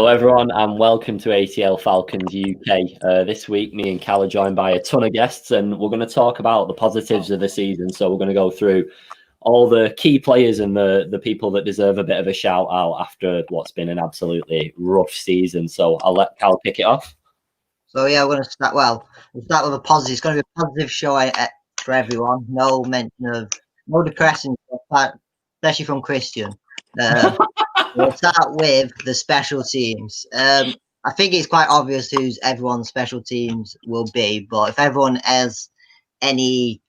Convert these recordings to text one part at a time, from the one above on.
everyone, and welcome to ATL Falcons UK. This week, me and Cal are joined by a ton of guests, and we're going to talk about the positives of the season. So we're going to go through all the key players and the people that deserve a bit of a shout out after what's been an absolutely rough season. So I'll let Cal kick it off. So yeah, we're going to start. We'll start with a positive. It's going to be a positive show for everyone. No mention of no depressing stuff, especially from Christian. We'll start with the special teams. I think it's quite obvious who's everyone's special teams will be, but if everyone has any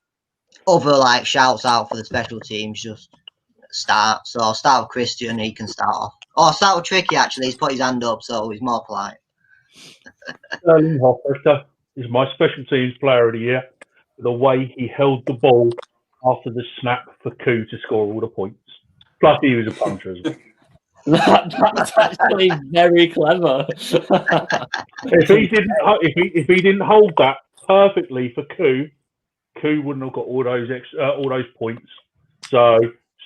other shouts out for the special teams, just start. So I'll start with Christian. He can start off. Oh, I'll start with Tricky. Actually, he's put his hand up, so he's more polite. Hoffrichter is my special teams player of the year. The way he held the ball after the snap for Koo to score all the points. Plus, he was a puncher as well. That's actually very clever. If he didn't hold that perfectly for Koo wouldn't have got all those points. So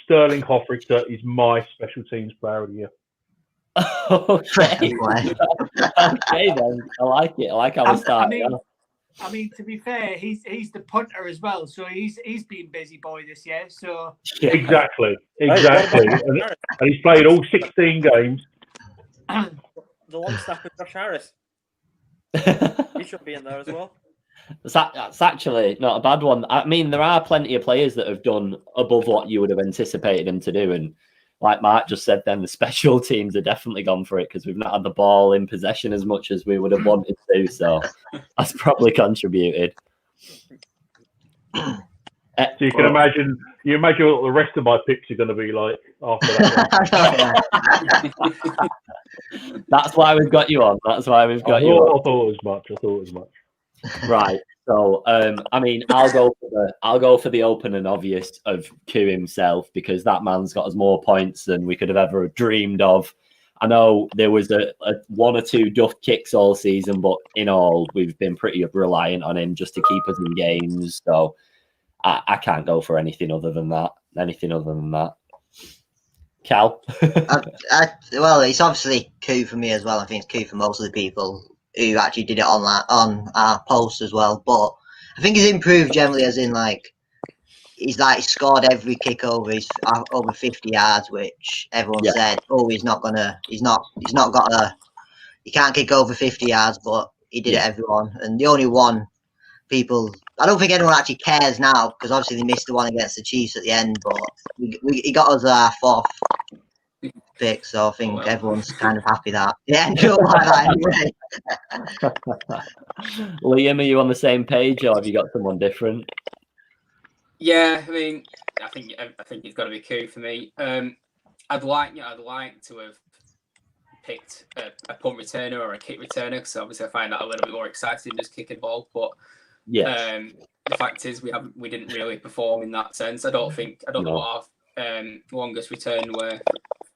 Sterling Hoffrichter is my special teams player of the year. Okay. Okay then. I like it. I like how we start. I mean, to be fair, he's the punter as well, so he's been busy boy this year. So yeah. Exactly, and he's played all 16 games. The long snapper Josh Harris, he should be in there as well. That's actually not a bad one. I mean, there are plenty of players that have done above what you would have anticipated him to do, and like Mark just said, then the special teams have definitely gone for it because we've not had the ball in possession as much as we would have wanted to. So that's probably contributed. So you can imagine what the rest of my picks are going to be like after that. That's why we've got you on. That's why we've got you on. I thought it was much. Right. So, I mean, I'll go for the open and obvious of Koo himself because that man's got us more points than we could have ever dreamed of. I know there was a one or two duff kicks all season, but in all, we've been pretty reliant on him just to keep us in games. So, I can't go for anything other than that. Cal? Well, it's obviously Koo for me as well. I think it's Koo for most of the people who actually did it on our post as well, but I think he's improved generally, as in he's scored every kick over 50 yards, which everyone said, he can't kick over 50 yards, but he did it everyone. And the only one I don't think anyone actually cares now because obviously they missed the one against the Chiefs at the end, but he got us our fourth pick, so I think everyone's kind of happy that. Yeah, don't like that anyway. Liam, are you on the same page, or have you got someone different? Yeah, I mean, I think it's got to be Koo for me. I'd like to have picked a punt returner or a kick returner because obviously I find that a little bit more exciting than just kicking ball. But the fact is we didn't really perform in that sense. I don't know what our longest return were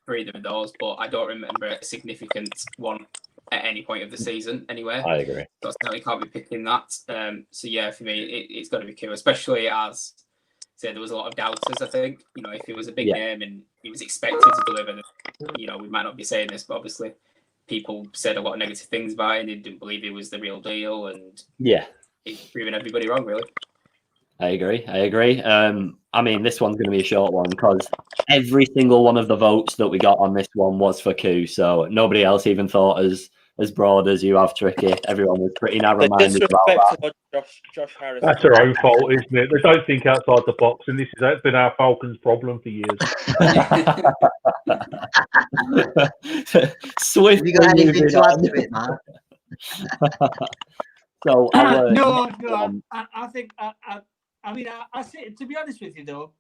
for either of those, but I don't remember a significant one at any point of the season anywhere. I agree. So I certainly can't be picking that. So yeah, for me, it's got to be Koo, especially as there was a lot of doubters. I think if he was a big name and he was expected to deliver, we might not be saying this, but obviously people said a lot of negative things about him. They didn't believe he was the real deal, and it's proving everybody wrong, really. I agree. I mean, this one's going to be a short one because every single one of the votes that we got on this one was for Koo. So nobody else even thought as broad as you have, Tricky. Everyone was pretty narrow-minded about that. Josh Harris. That's their own fault, isn't it? They don't think outside the box, and that's been our Falcons' problem for years. Swift. Have you got anything to add to it, man? So no. I think. I mean, I say, to be honest with you, though,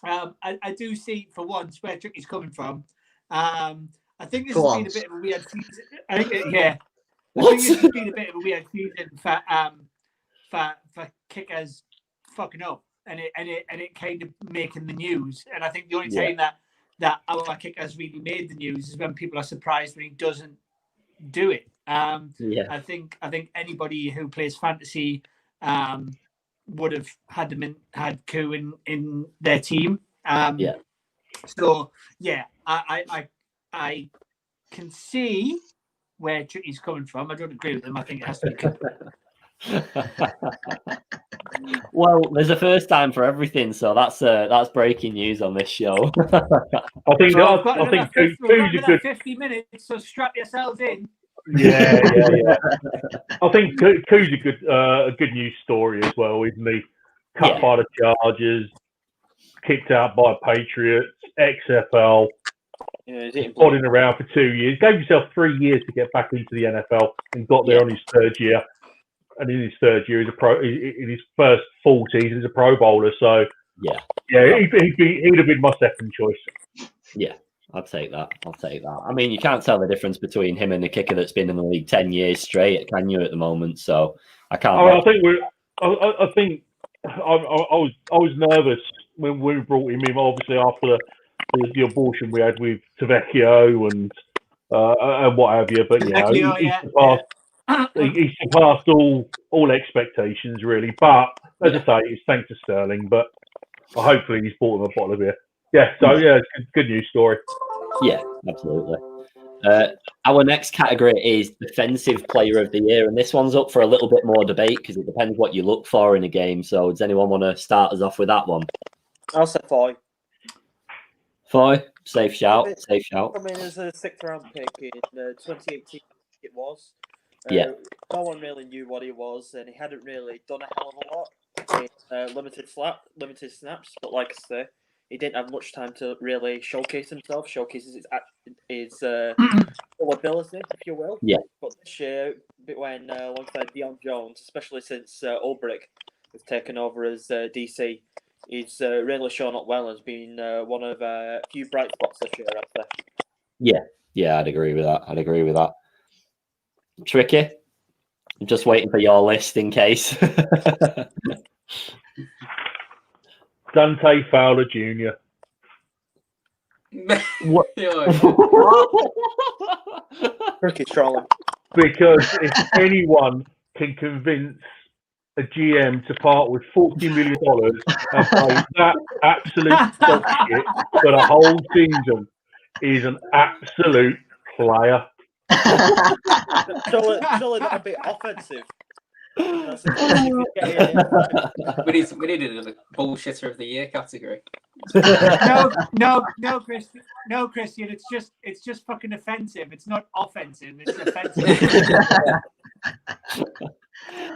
I do see, for once, where Tricky's coming from. I think this has been a bit of a weird season. I think this has been a bit of a weird season for kickers fucking up, and it kind of making the news. And I think the only time that our kickers really made the news is when people are surprised when he doesn't do it. I think anybody who plays fantasy would have had Koo in their team. So yeah, I can see where Tricky's coming from. I don't agree with him. I think it has to be Coop. Well, there's a first time for everything, so that's breaking news on this show. I think So we've got another 50 50 minutes, so strap yourselves in. Yeah. I think Koo's a good news story as well, isn't he? Cut by the Chargers, kicked out by Patriots, XFL, plodding around for 2 years. Gave himself 3 years to get back into the NFL and got there on his third year. And in his third year, in his first full season, he's a Pro Bowler. So he'd have been my second choice. Yeah, I'll take that. I mean, you can't tell the difference between him and the kicker that's been in the league 10 years straight, can you, at the moment? So I can't. I think I was nervous when we brought him in, obviously after the abortion we had with Tavecchio and what have you. But he surpassed all expectations, really. But as I say, it's thanks to Sterling. But hopefully he's bought him a bottle of beer. Yeah, so it's a good news story. Yeah, absolutely. Our next category is Defensive Player of the Year, and this one's up for a little bit more debate because it depends what you look for in a game. So does anyone want to start us off with that one? I'll say Foy. Foy, safe shout. I mean, as a sixth-round pick in 2018, it was. No one really knew what he was, and he hadn't really done a hell of a lot in limited snaps. But like I say, he didn't have much time to really showcase himself, his full ability, if you will. Yeah. But this year, when alongside Dion Jones, especially since Ulbrich has taken over as DC, he's really shown up well as being one of a few bright spots this year, I'd say. Yeah, I'd agree with that. Tricky. I'm just waiting for your list in case. Dante Fowler Jr. What? Tricky trolling. Because if anyone can convince a GM to part with $40 million and play that absolute bullshit for the whole season, is an absolute player. Surely not a bit offensive. We needed a bullshitter of the year category. No, Christian. It's just fucking offensive. It's not offensive. It's offensive.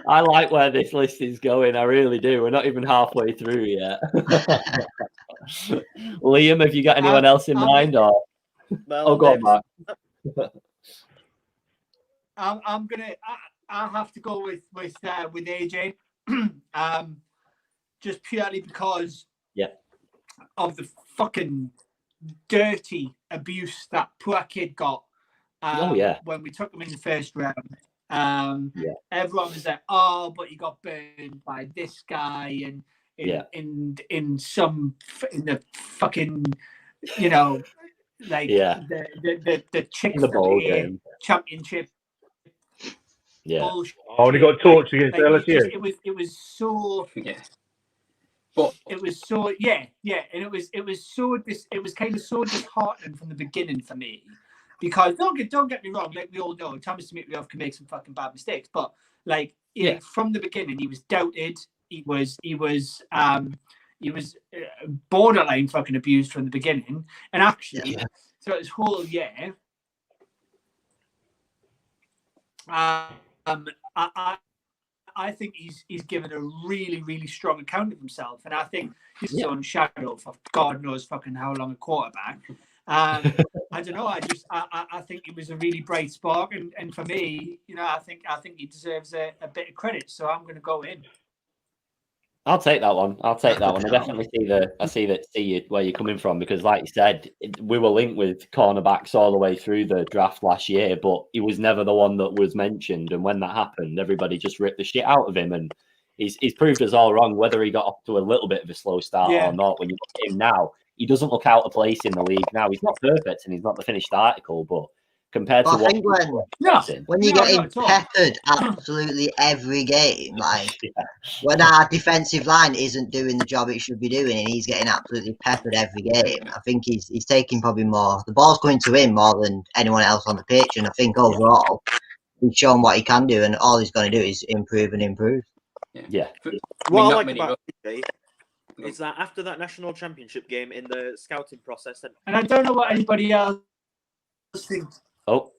I like where this list is going. I really do. We're not even halfway through yet. Liam, have you got anyone else in mind? Or go on, Mark. I'll have to go with AJ, just purely because of the fucking dirty abuse that poor kid got. When we took him in the first round. Everyone was like, "Oh, but he got burned by this guy," and in the fucking, the chicks the championship. Yeah. Bullshit. Only got torched against LSU. It was so. Yeah. But it was so and it was kind of so disheartening from the beginning for me, because don't get me wrong, like we all know, Thomas Dimitrov can make some fucking bad mistakes, but from the beginning he was doubted. He was borderline fucking abused from the beginning, and actually throughout this whole year, I think he's given a really, really strong account of himself, and I think he's his own shadow for God knows fucking how long a quarterback. I don't know. I think it was a really bright spark, and for me, I think he deserves a bit of credit. So I'm going to go in. I'll take that one. I definitely see where you're coming from, because, like you said, we were linked with cornerbacks all the way through the draft last year, but he was never the one that was mentioned. And when that happened, everybody just ripped the shit out of him, and he's proved us all wrong. Whether he got off to a little bit of a slow start or not, when you look at him now, he doesn't look out of place in the league now. He's not perfect and he's not the finished article, but compared to I what. think when you're getting peppered absolutely every game, like when our defensive line isn't doing the job it should be doing, and he's getting absolutely peppered every game, I think he's taking probably more. The ball's going to him more than anyone else on the pitch, and I think overall he's shown what he can do, and all he's going to do is improve and improve. Yeah. What I like about AJ is that after that national championship game in the scouting process, and I don't know what anybody else thinks. Oh.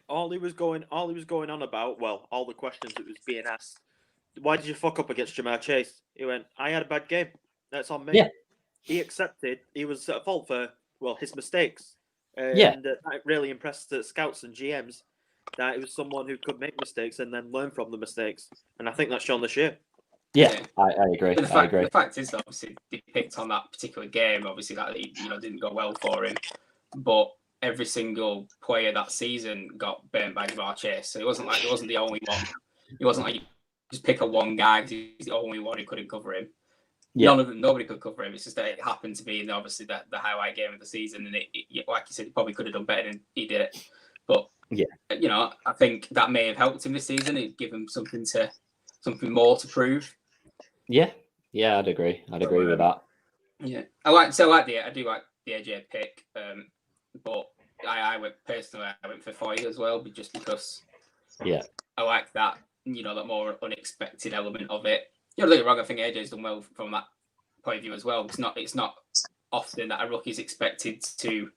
All he was going on about, all the questions that was being asked. Why did you fuck up against Jamar Chase? He went, I had a bad game. That's on me. Yeah. He accepted he was at fault for his mistakes. And that really impressed the scouts and GMs that he was someone who could make mistakes and then learn from the mistakes. And I think that's shown this year. Yeah, I agree. The fact is, obviously, they picked on that particular game. Obviously, that didn't go well for him. But every single player that season got burnt by Jamar Chase. So it wasn't the only one. It wasn't like you just pick a one guy because he's the only one who couldn't cover him. Yeah. Nobody could cover him. It's just that it happened to be, obviously, the highlight game of the season. And like you said, he probably could have done better than he did it. But I think that may have helped him this season. It gave him something more to prove. Yeah, I'd agree. With that. Yeah, I do like the AJ pick. But I went for Foy as well, just because. Yeah. I like that. That more unexpected element of it. Don't get me wrong. I think AJ's done well from that point of view as well. It's not often that a rookie's expected to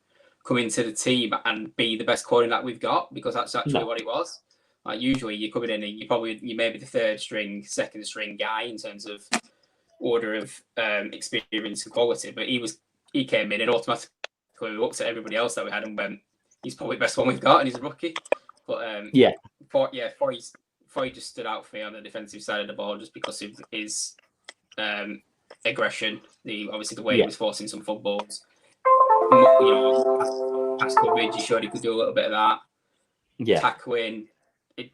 come into the team and be the best quarterback we've got, because that's actually what it was. Like usually you're coming in and you may be the third string, second string guy in terms of order of experience and quality, but he came in and automatically looked at everybody else that we had and went, he's probably the best one we've got, and he's a rookie. But Foy just stood out for me on the defensive side of the ball just because of his aggression, obviously the way he was forcing some footballs. Pass coverage, he showed he could do a little bit of that. Yeah. Tackling, he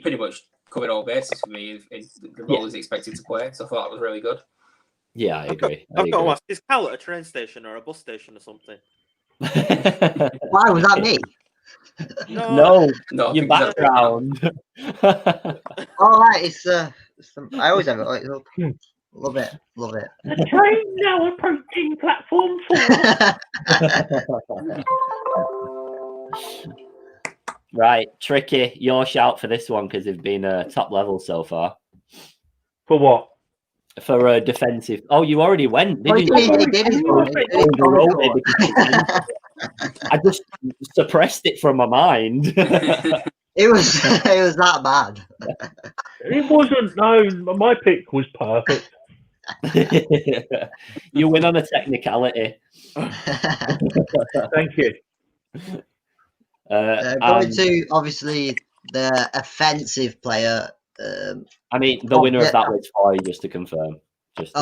pretty much covered all bases for me in the role he's expected to play. So I thought that was really good. Yeah, I agree. I've got to ask, is Cal at a train station or a bus station or something? Why was that me? No, your background. All right, it's I always have it. Like, love it. The train now approaching platform 4. Right, Tricky, your shout for this one because they've been top level so far. For what? For a defensive. Oh, you already went. Did you? I just suppressed it from my mind. It was that bad. It wasn't. No, my pick was perfect. You win on a technicality. Thank you. Going to obviously the offensive player. I mean, the winner of that was Foy, just to confirm. But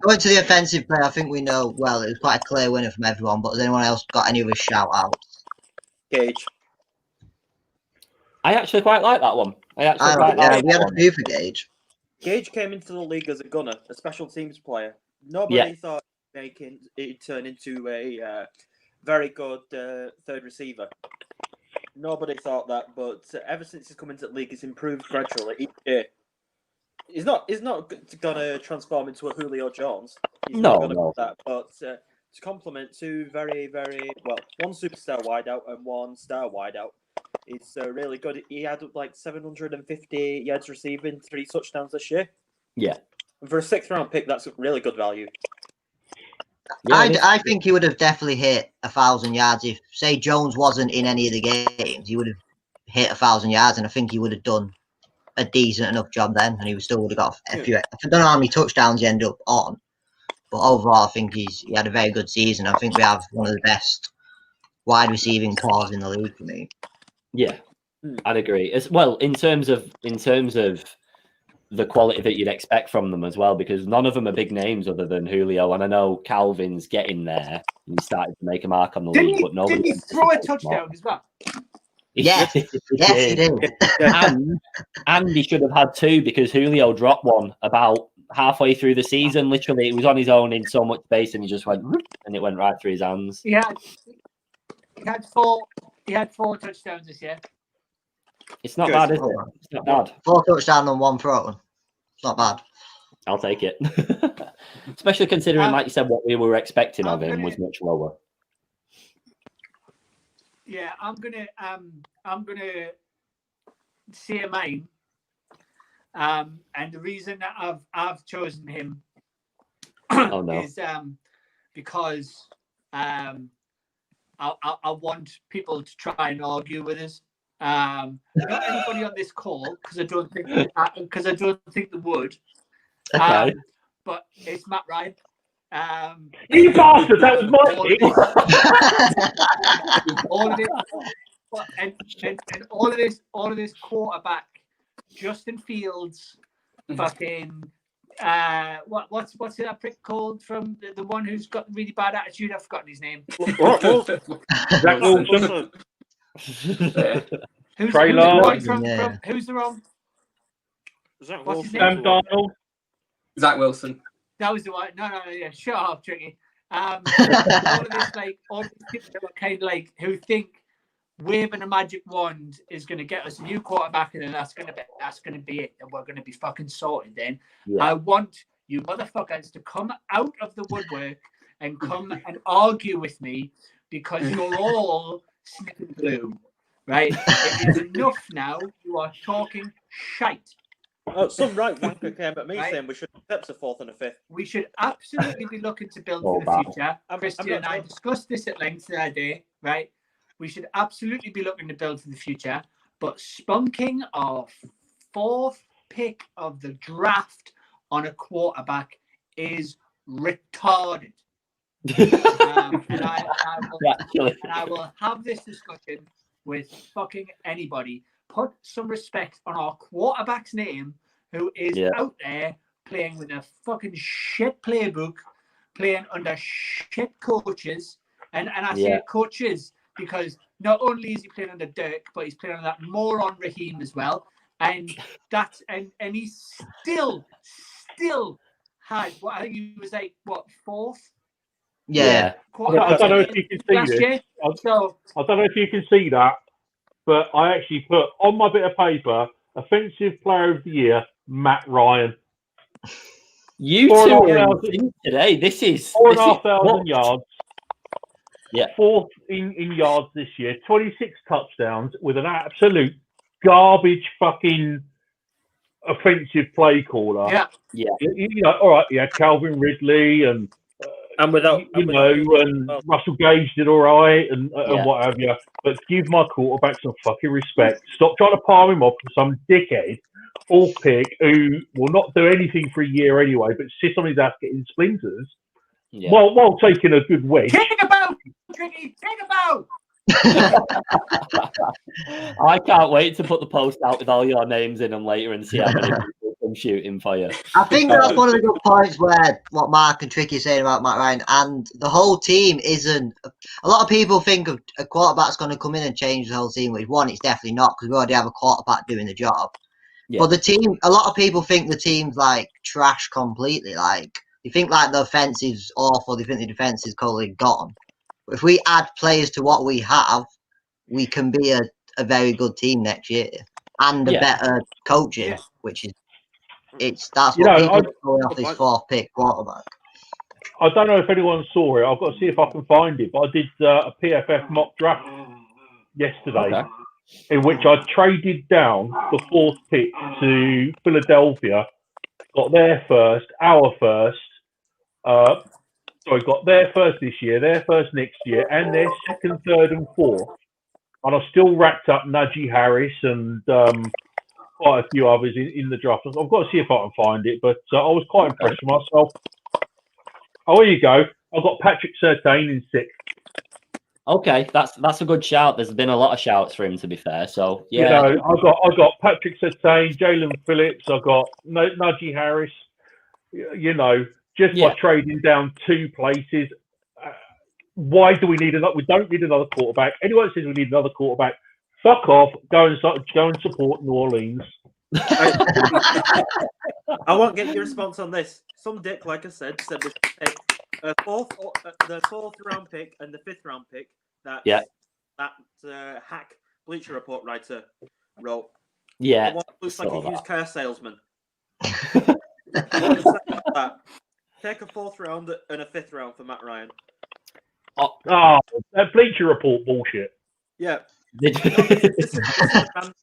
going to the offensive player, I think we know. Well, it was quite a clear winner from everyone. But has anyone else got any other shout outs? Gage. I actually quite like that one. We had a few for Gage. Gage came into the league as a gunner, a special teams player. Nobody thought he'd turn into a very good third receiver. Nobody thought that, but ever since he's come into the league, he's improved gradually each year. He's not going to transform into a Julio Jones. He's not going to do that, but to complement two very, very one superstar wideout and one star wideout, it's really good. He had like 750 yards receiving, 3 touchdowns this year. Yeah. And for a 6th round pick, that's really good value. Yeah, I think he would have definitely hit 1,000 yards if, say, Jones wasn't in any of the games. He would have hit 1,000 yards, and I think he would have done a decent enough job then, and he still would have got a few. I don't know how many touchdowns he ended up on, but overall, I think he had a very good season. I think we have one of the best wide receiving cores in the league for me. Yeah, I'd agree. As well, in terms of the quality that you'd expect from them as well, because none of them are big names other than Julio, and I know Calvin's getting there and he started to make a mark on the league, but nobody. Didn't he throw a touchdown as well? Yes, he did. And he should have had 2 because Julio dropped one about halfway through the season. Literally, it was on his own in so much space, and he just went and it went right through his hands. Yeah, He had 4 touchdowns this year. It's not bad, is it? It's not bad. 4 touchdowns on 1 throw. It's not bad. I'll take it. Especially considering, like you said, what we were expecting of him was much lower. Yeah, I'm gonna say mine. And the reason that I've chosen him is because I want people to try and argue with us. Not anybody on this call, because I don't think they would. Okay. But it's Matt Ryan. You bastard! That was my pick. All of this, and all of this quarterback, Justin Fields, fucking what's that prick called from the one who's got really bad attitude? I've forgotten his name. Zach Wilson. Who's the wrong? Zach What's his Wilson. name? Sam Darnold. Zach Wilson. That was the one. No, yeah, shut up, Tricky. All of this people that are kind of like who think waving a magic wand is going to get us a new quarterback, and then that's going to be it, and we're going to be fucking sorted. Then I want you motherfuckers to come out of the woodwork and come and argue with me, because you're all sniffing glue, right? It is enough now. You are talking shite. Some right wanker came at me saying we should accept a 4th and a 5th. We should absolutely be looking to build for the future. Christian and I discussed this at length the other day, right? We should absolutely be looking to build for the future, but spunking our 4th pick of the draft on a quarterback is retarded. And I will have this discussion with fucking anybody. Put some respect on our quarterback's name, who is out there playing with a fucking shit playbook, playing under shit coaches. And I say coaches because not only is he playing under Dirk, but he's playing under that moron Raheem as well. And that's and he still had what I think he was like 4th. Yeah. I don't know if you can see this. I don't know if you can see that, but I actually put on my bit of paper, Offensive Player of the Year, Matt Ryan. You two are today. This is 4,500 yards. Yeah. 4th in yards this year, 26 touchdowns with an absolute garbage fucking offensive play caller. Yeah. You know, all right, yeah, Calvin Ridley and Russell Gage did all right and what have you. But give my quarterback some fucking respect. Stop trying to palm him off for some dickhead all pick who will not do anything for a year anyway, but sits on his ass getting splinters while taking a good wedge. Take a bow, Tricky. Take a bow. I can't wait to put the post out with all your names in them later and see how many people come shooting for you. I think that's one of the good points where what Mark and Tricky are saying about Matt Ryan, and the whole team isn't. A lot of people think of a quarterback's going to come in and change the whole team, which one, it's definitely not, because we already have a quarterback doing the job. Yeah. But the team, a lot of people think the team's like trash completely. Like they think like the offense is awful. They think the defense is totally gone. But if we add players to what we have, we can be a very good team next year and a better coaching, which is that's what people are going off this 4th pick quarterback. I don't know if anyone saw it. I've got to see if I can find it. But I did a PFF mock draft yesterday in which I traded down the 4th pick to Philadelphia, got their first, our first. Got their first this year, their first next year, and their 2nd, 3rd, and 4th. And I still racked up Najee Harris and quite a few others in the draft. I've got to see if I can find it, but I was quite impressed with myself. Oh, here you go. I've got Patrick Surtain in 6th. Okay, that's a good shout. There's been a lot of shouts for him, to be fair. So I got Patrick Surtain, Jalen Phillips. I got Najee Harris. Just by trading down 2 places. Why do we need another? We don't need another quarterback. Anyone that says we need another quarterback, fuck off. Go and support New Orleans. I won't get your response on this. Some dick, like I said we should take the 4th round pick and the 5th round pick. That's that hack Bleacher Report writer wrote. Yeah. The one that looks like a used car salesman. Take a 4th round and a 5th round for Matt Ryan. Oh, that Bleacher Report bullshit. Yeah.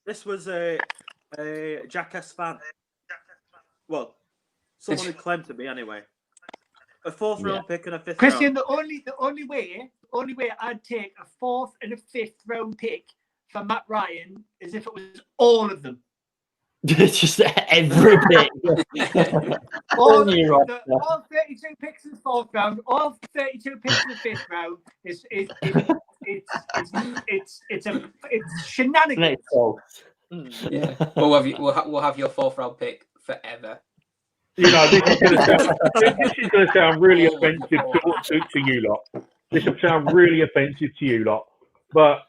This was a Jackass fan. Well, someone who claimed to be anyway. A 4th round pick and a 5th round. Christian, the only way I'd take a 4th and a 5th round pick for Matt Ryan is if it was all of them. Just every pick. all 32 picks in the 4th round, all 32 picks in the 5th round it's shenanigans. Yeah, we'll have your 4th round pick forever. You know, this is going to sound really offensive to you lot. This will sound really offensive to you lot, but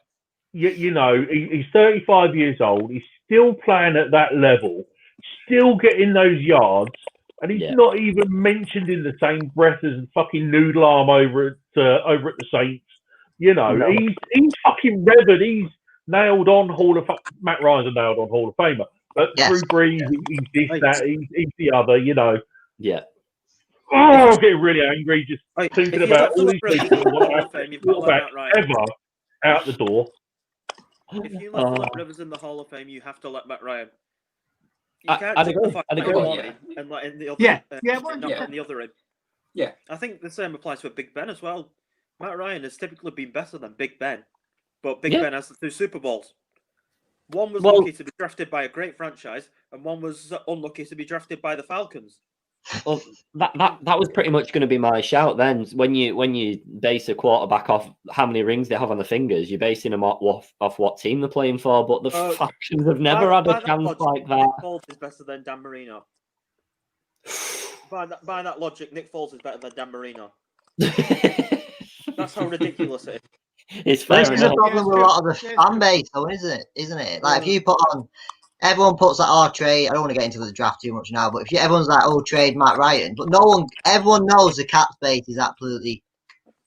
you know, he's 35 years old. He's still playing at that level, still getting those yards, and he's not even mentioned in the same breath as fucking Noodle Arm over at the Saints. You know, he's fucking revered. He's nailed on Matt Ryan's a nailed on Hall of Famer. But Drew Brees, he's this, that, he's the other, you know. Yeah. Oh, I'm getting really angry just thinking about all these people who want to have quarterback ever out the door. If you let Rivers in the Hall of Fame, you have to let Matt Ryan. You can't I'd agree. And let in the other, in the other in. Yeah. I think the same applies for Big Ben as well. Matt Ryan has typically been better than Big Ben, but Big Ben has 2 Super Bowls. One was lucky to be drafted by a great franchise, and one was unlucky to be drafted by the Falcons. Well, that was pretty much going to be my shout then. When you base a quarterback off how many rings they have on the fingers, you're basing them off what team they're playing for. But the Falcons have never had a chance like that. Nick Foles is better than Dan Marino. By that logic, Nick Foles is better than Dan Marino. That's how ridiculous it is. It's fair enough. This is a problem with a lot of the fan base, though, isn't it? Like, if you put on, everyone puts like, trade. I don't want to get into the draft too much now, but if everyone's like, trade Matt Ryan, but everyone knows the cap space is absolutely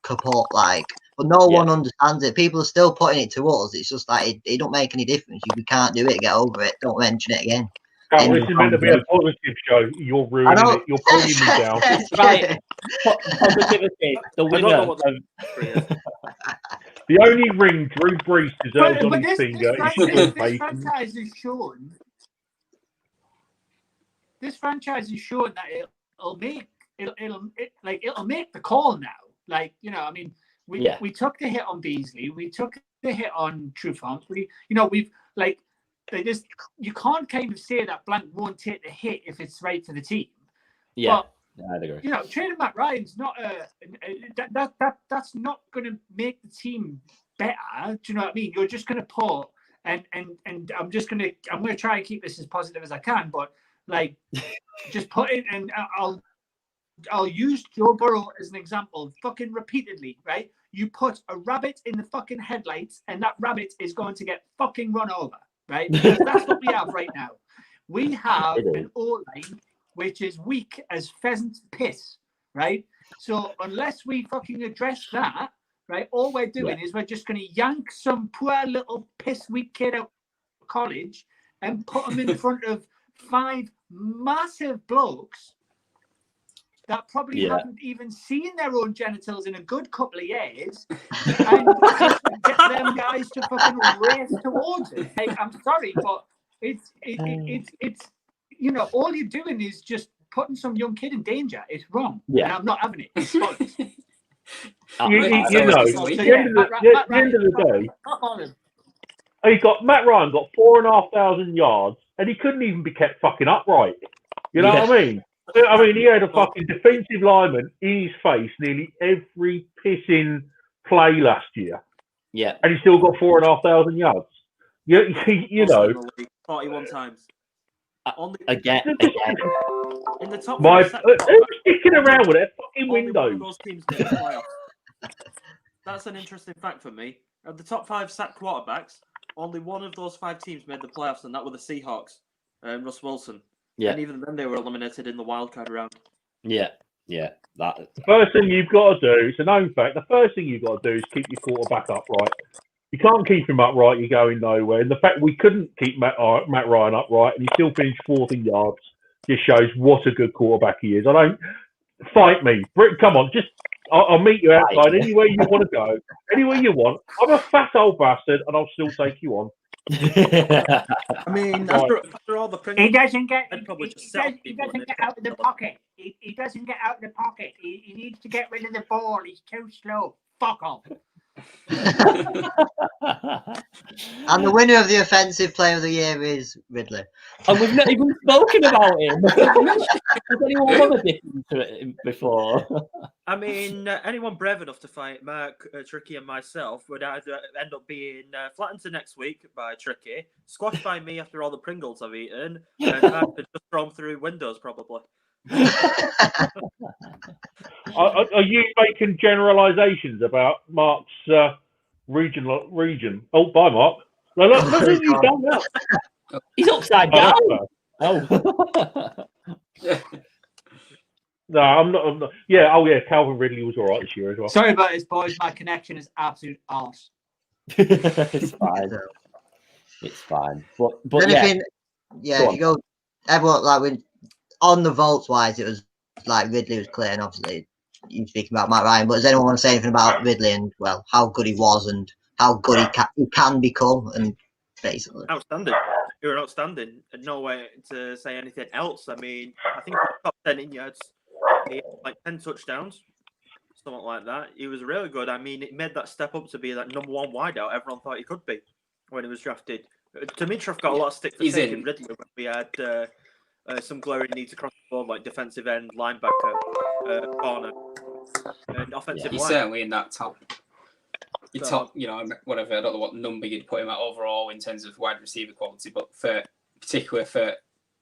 kaput, like, but no one understands it. People are still putting it to us. It's just like it don't make any difference. If you can't do it, get over it. Don't mention it again. Oh, this is meant to be a positive show. You're ruining it. You're pulling me down. Right. Positivity. The winner. The only ring Drew Brees deserves on his finger is this franchise is showing that it'll make the call now. Like, you know, I mean, we took the hit on Beasley, we took the hit on Trufant. You can't kind of say that blank won't take the hit if it's right for the team. Yeah. But, I'd agree. You know, trading Matt Ryan's not that's not going to make the team better. Do you know what I mean? You're just going to put and I'm going to try and keep this as positive as I can, but like just put it, and I'll use Joe Burrow as an example fucking repeatedly, right? You put a rabbit in the fucking headlights and that rabbit is going to get fucking run over, right? Because that's what we have right now. We have an O-line which is weak as pheasant piss, right? So unless we fucking address that, right, all we're doing is we're just going to yank some poor little piss weak kid out of college and put him in front of 5 massive blokes that probably haven't even seen their own genitals in a good couple of years, and just get them guys to fucking race towards it. Like, I'm sorry, but it's you know, all you're doing is just putting some young kid in danger. It's wrong. Yeah. And I'm not having it. It's you know, at the end of the day, Matt Ryan got 4,500 yards, and he couldn't even be kept fucking upright. You know what I mean? I mean, he had a fucking defensive lineman in his face nearly every pissing play last year. Yeah. And he still got 4,500 yards. You know. 41 times. Again. In the top who's sticking around with it? Fucking Windows. Those teams made the playoffs. That's an interesting fact for me. Of the top 5 sacked quarterbacks, only one of those 5 teams made the playoffs, and that were the Seahawks. Russ Wilson. Yeah. And even then, they were eliminated in the wildcard round. Yeah. The first thing you've got to do, it's a known fact, the first thing you've got to do is keep your quarterback upright. You can't keep him upright. You're going nowhere. And the fact we couldn't keep Matt Ryan upright and he still finished 4th in yards just shows what a good quarterback he is. I don't fight me, Britt. Come on, I'll meet you outside anywhere you want to go, anywhere you want. I'm a fat old bastard, and I'll still take you on. I mean, after all the he doesn't get. I'd probably He just sell doesn't get out of the pocket. He doesn't get out of the pocket. He needs to get rid of the ball. He's too slow. Fuck off. And the winner of the Offensive Player of the Year is Ridley. And we've not even spoken about him. Has anyone ever listened to it before? I mean, anyone brave enough to fight Mark, Tricky, and myself would either end up being flattened to next week by Tricky, squashed by me after all the Pringles I've eaten, and Mark just thrown through windows, probably. Are you making generalisations about Mark's region? Oh, bye, Mark. No, look you done now. He's upside down. Oh. No, I'm not. Yeah. Oh, yeah. Calvin Ridley was all right this year as well. Sorry about this, boys. My connection is absolute arse. It's fine. It's fine. But anything, if you go, everyone when on the votes wise, it was like Ridley was clear, and obviously you speaking about Matt Ryan. But does anyone want to say anything about Ridley and how good he was and how good he can become? And basically, outstanding. You were outstanding, and no way to say anything else. I mean, I think he was top 10 in yards. He had like 10 touchdowns, something like that. He was really good. I mean, it made that step up to be that number 1 wideout everyone thought he could be when he was drafted. Dimitrov got a lot of stick for taking Ridley when we had some glaring needs across the board, like defensive end, linebacker, corner, and offensive line. He's certainly in that top. Top, whatever. I don't know what number you'd put him at overall in terms of wide receiver quality, but particularly for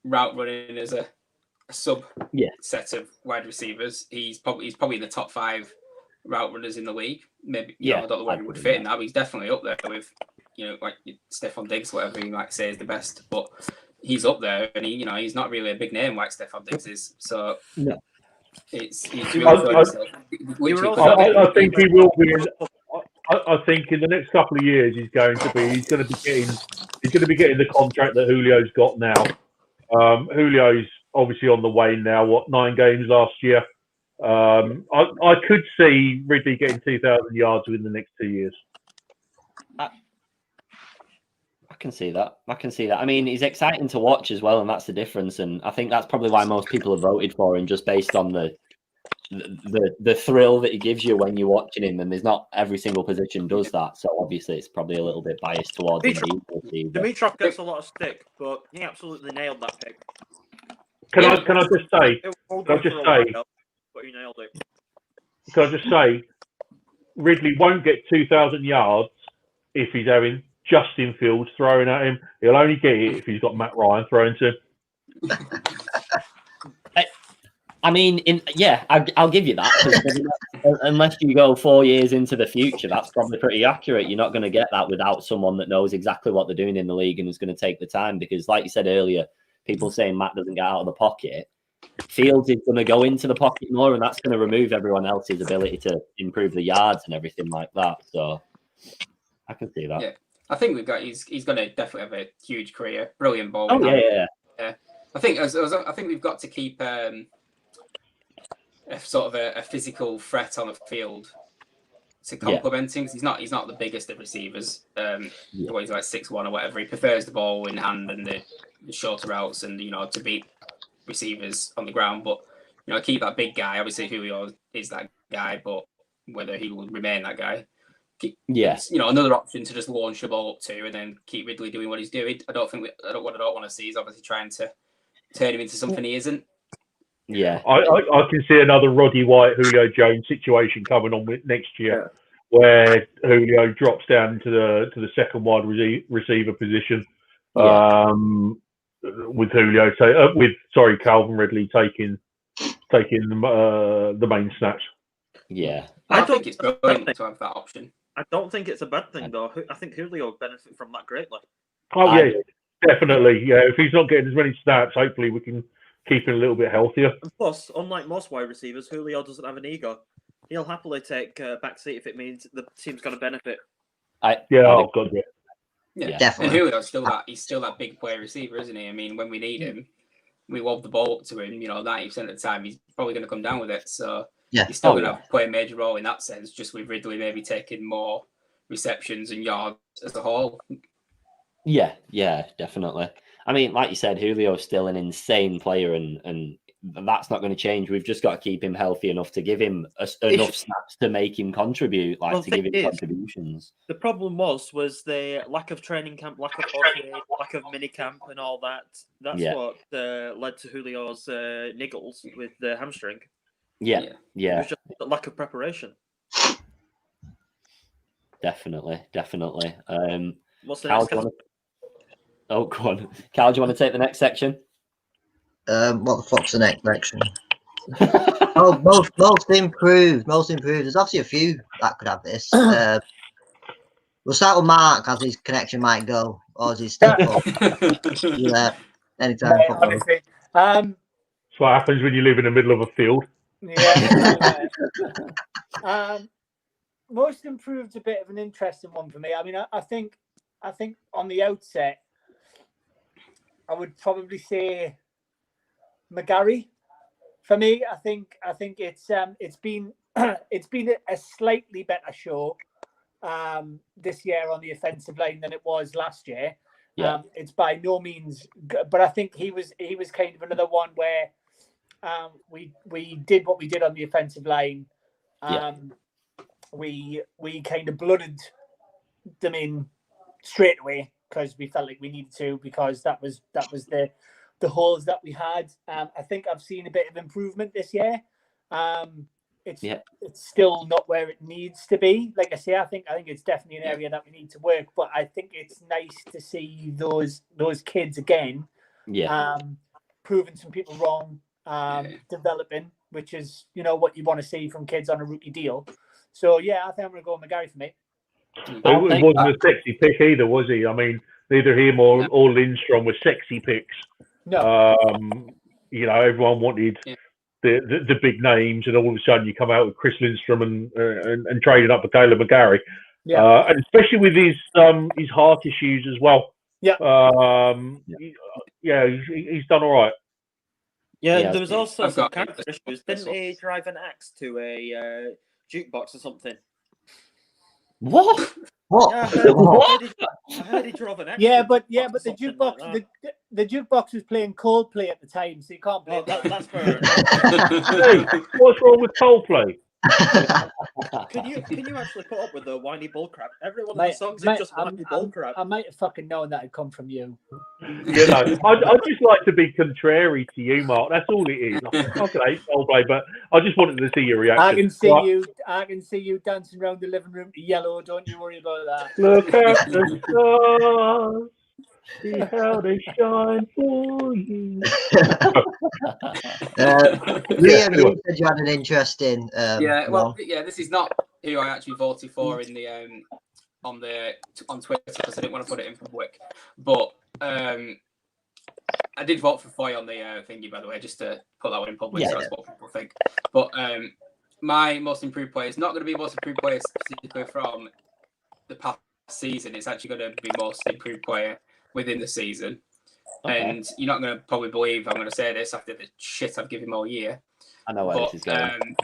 route running as a sub set of wide receivers, he's probably in the top 5 route runners in the league. Maybe I don't know where he would fit in that, but he's definitely up there with like Stephon Diggs, whatever you might say is the best. But he's up there, and he's not really a big name like Stephon Diggs is. So he's really I think he will be. I think in the next couple of years he's going to be getting the contract that Julio's got now. Julio's obviously on the wane now. 9 games last year. I could see Ridley getting 2,000 yards within the next 2 years. I can see that. I mean, he's exciting to watch as well, and that's the difference. And I think that's probably why most people have voted for him, just based on the thrill that he gives you when you're watching him. And there's not every single position does that, so obviously it's probably a little bit biased towards him. Dimitrov gets a lot of stick, but he absolutely nailed that pick. Can I just say? Ridley won't get 2,000 yards if he's having Justin Fields throwing at him. He'll only get it if he's got Matt Ryan throwing to him. I mean, I'll give you that. Unless you go 4 years into the future, that's probably pretty accurate. You're not going to get that without someone that knows exactly what they're doing in the league and is going to take the time. Because, like you said earlier, people saying Matt doesn't get out of the pocket. Fields is going to go into the pocket more, and that's going to remove everyone else's ability to improve the yards and everything like that. So I can see that. Yeah, I think he's going to definitely have a huge career, brilliant ball. Oh yeah. I think we've got to keep a sort of a physical threat on the field to complement him. He's not the biggest of receivers. He's like 6'1" or whatever. He prefers the ball in hand and the shorter routes, and to beat receivers on the ground. But keep that big guy. Obviously, Julio is that guy, but whether he will remain that guy, another option to just launch the ball up to, and then keep Ridley doing what he's doing. What I don't want to see is obviously trying to turn him into something he isn't. Yeah, I can see another Roddy White, Julio Jones situation coming on next year, where Julio drops down to the second wide receiver position, with Calvin Ridley taking the main snaps. Yeah, I think it's brilliant to have that option. I don't think it's a bad thing though. I think Julio would benefit from that greatly. Oh yeah, definitely. Yeah, if he's not getting as many snaps, hopefully we can keep him a little bit healthier. And plus, unlike most wide receivers, Julio doesn't have an ego. He'll happily take a back seat if it means the team's going to benefit. God, yeah. Yeah, definitely. And Julio's he's still that big player receiver, isn't he? I mean, when we need him, we lob the ball up to him. 90% of the time, he's probably going to come down with it. So he's still going to play a major role in that sense. Just with Ridley maybe taking more receptions and yards as a whole. Yeah, definitely. I mean, like you said, Julio's still an insane player, and that's not going to change. We've just got to keep him healthy enough to give him enough snaps to make him contribute, to give him contributions. The problem was the lack of training camp, lack of OTA, lack of mini camp, and all that. That's what led to Julio's niggles with the hamstring. Yeah. It was just the lack of preparation. Definitely. What's the next section? Oh, go on. Cal, do you want to take the next section? What the fuck's the next section? Most improved. There's obviously a few that could have this. We'll start with Mark, as his connection might go, or is he still anytime. Honestly, that's what happens when you live in the middle of a field. Yeah. Most improved's a bit of an interesting one for me. I mean, I think on the outset, I would probably say McGarry. For me, I think it's been a slightly better show this year on the offensive line than it was last year. Yeah. It's by no means good, but I think he was kind of another one where we did what we did on the offensive line. We kind of blooded them in straight away because we felt like we needed to, because that was the holes that we had. I think I've seen a bit of improvement this year. It's still not where it needs to be. Like I say, I think it's definitely an area that we need to work. But I think it's nice to see those kids again, proving some people wrong, developing, which is what you want to see from kids on a rookie deal. So I think I'm going to go with McGarry for me. It wasn't a sexy pick either, was he? I mean, neither him or Lindstrom were sexy picks. No. Everyone wanted the big names, and all of a sudden you come out with Chris Lindstrom and trading up for Caleb McGarry. Yeah. And especially with his heart issues as well. Yeah. He's done all right. Yeah, there was also some character issues. Didn't he drive an axe to a jukebox or something? What? Yeah, I heard he drove an axe. But the jukebox, like the jukebox was playing Coldplay at the time, so you can't play that. That's fair Hey, enough. what's wrong with Coldplay? Can you actually put up with the whiny bullcrap? Every one of the songs is just whiny bullcrap. I might have fucking known that had come from you. I'd just like to be contrary to you, Mark. That's all it is. Okay, Coldplay, but I just wanted to see your reaction. I can see you dancing around the living room to Yellow. Don't you worry about that. Look at the stars. See how they shine for you. Liam, you said you had an interesting. This is not who I actually voted for in the on Twitter, because I didn't want to put it in public. But I did vote for Foy on the thingy, by the way, just to put that one in public. So that's what people think. But my most improved player is not going to be most improved player specifically from the past season. It's actually going to be most improved player within the season. Okay. And you're not going to probably believe I'm going to say this after the shit I've given him all year. I know where this is going.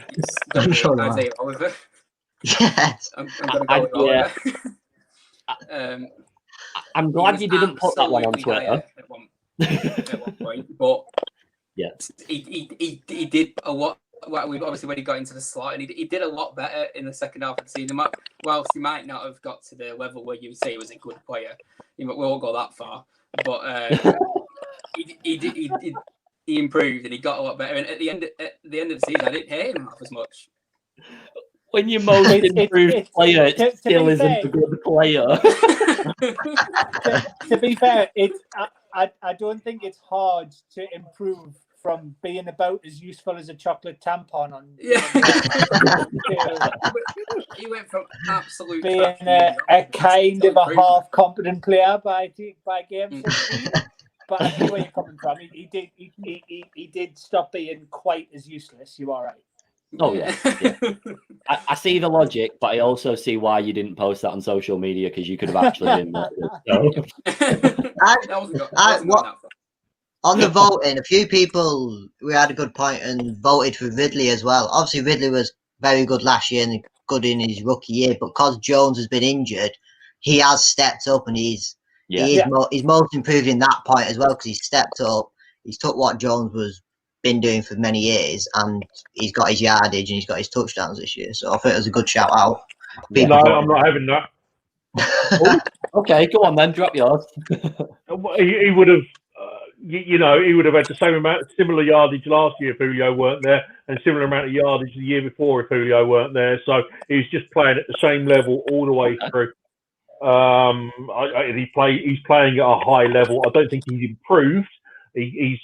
I'm sure Isaiah Oliver. Yes. I'm going to go with Oliver. I'm glad you didn't put that one on Twitter. At one point, but he did a lot. Well, obviously when he got into the slot, and he did a lot better in the second half of the season. Whilst he might not have got to the level where you would say he was a good player, we won't go that far. But he improved and he got a lot better. And at the end of the season, I didn't hate him half as much. When your most improved player still isn't a good player. To be fair, I don't think it's hard to improve from being about as useful as a chocolate tampon on. He went from absolute being a kind of a half competent player by game 16. But I see where you're coming from. He did stop being quite as useless. You are right. Oh yeah. I see the logic, but I also see why you didn't post that on social media, because you could have actually been on the voting, a few people, we had a good point and voted for Ridley as well. Obviously, Ridley was very good last year and good in his rookie year, but because Jones has been injured, he has stepped up and he's most improved in that point as well, because he's stepped up. He's took what Jones was been doing for many years, and he's got his yardage and he's got his touchdowns this year. So I think it was a good shout out. No, I'm not having that. Okay, go on then, drop yours. He would have, he would have had the similar yardage last year if Julio weren't there, and similar amount of yardage the year before if Julio weren't there. So he's just playing at the same level all the way through. He's playing at a high level. I don't think he's improved. He's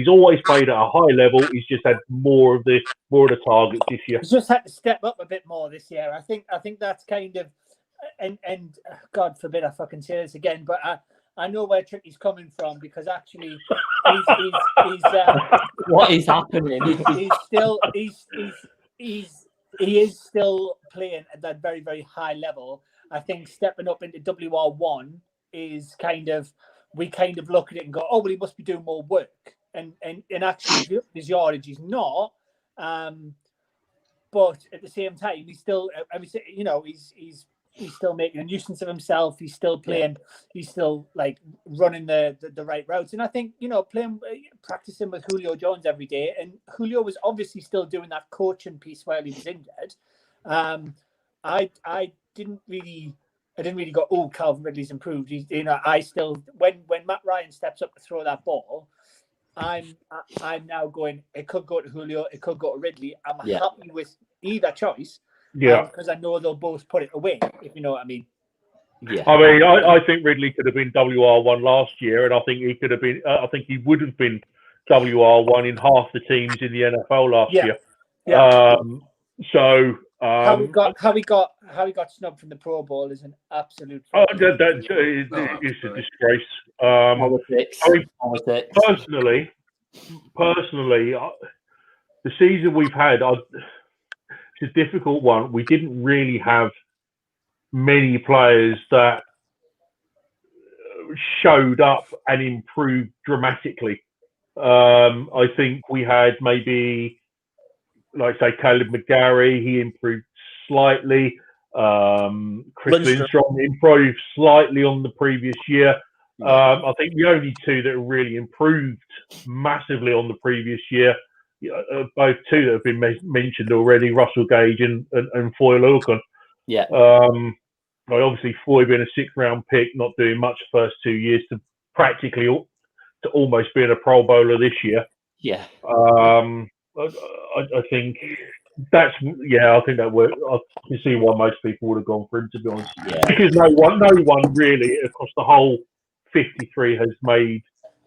always played at a high level. He's just had more of the targets this year. He's just had to step up a bit more this year. I think that's kind of, and God forbid I fucking say this again, but I know where Tricky's coming from, because actually he's what is happening? He is still playing at that very, very high level. I think stepping up into WR1 is we kind of look at it and go, oh, well, he must be doing more work. And actually, his yardage, he's not. But at the same time, he's still, he's still making a nuisance of himself. He's still playing. He's still like running the right routes. And I think, practicing with Julio Jones every day. And Julio was obviously still doing that coaching piece while he was injured. I didn't really go, oh, Calvin Ridley's improved. I still, when Matt Ryan steps up to throw that ball, I'm now going, it could go to Julio, it could go to Ridley. I'm happy with either choice. Yeah. Because I know they'll both put it away, if you know what I mean. Yeah. I mean, I think Ridley could have been WR1 last year, and I think he could have been. I think he would have been WR1 in half the teams in the NFL last year. Yeah. How he got snubbed from the Pro Bowl is an absolute. It's a disgrace. Politics. Personally, the season we've had, it's a difficult one. We didn't really have many players that showed up and improved dramatically. I think we had maybe, like say, Caleb McGarry, he improved slightly. Chris Lindstrom improved slightly on the previous year. I think the only two that really improved massively on the previous year, both two that have been mentioned already, Russell Gage and Foy Lillicon. Yeah. Obviously, Foy being a sixth-round pick, not doing much the first 2 years, to almost being a Pro Bowler this year. Yeah. I think I think that worked. I can see why most people would have gone for him, to be honest. Yeah. Because no one really across the whole 53 has made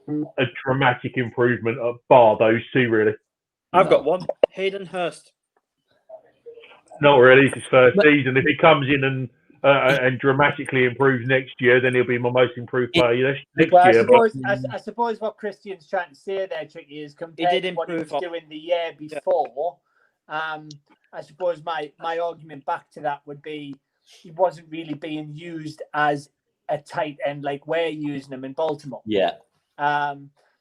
a dramatic improvement, bar those two, really. I've got one. Hayden Hurst. Not really. It's his first season. If he comes in and dramatically improves next year, then he'll be my most improved player next year. I suppose what Christian's trying to say there, Tricky, is compared to what he was doing the year before. I suppose my argument back to that would be he wasn't really being used as a tight end like we're using him in Baltimore. Yeah.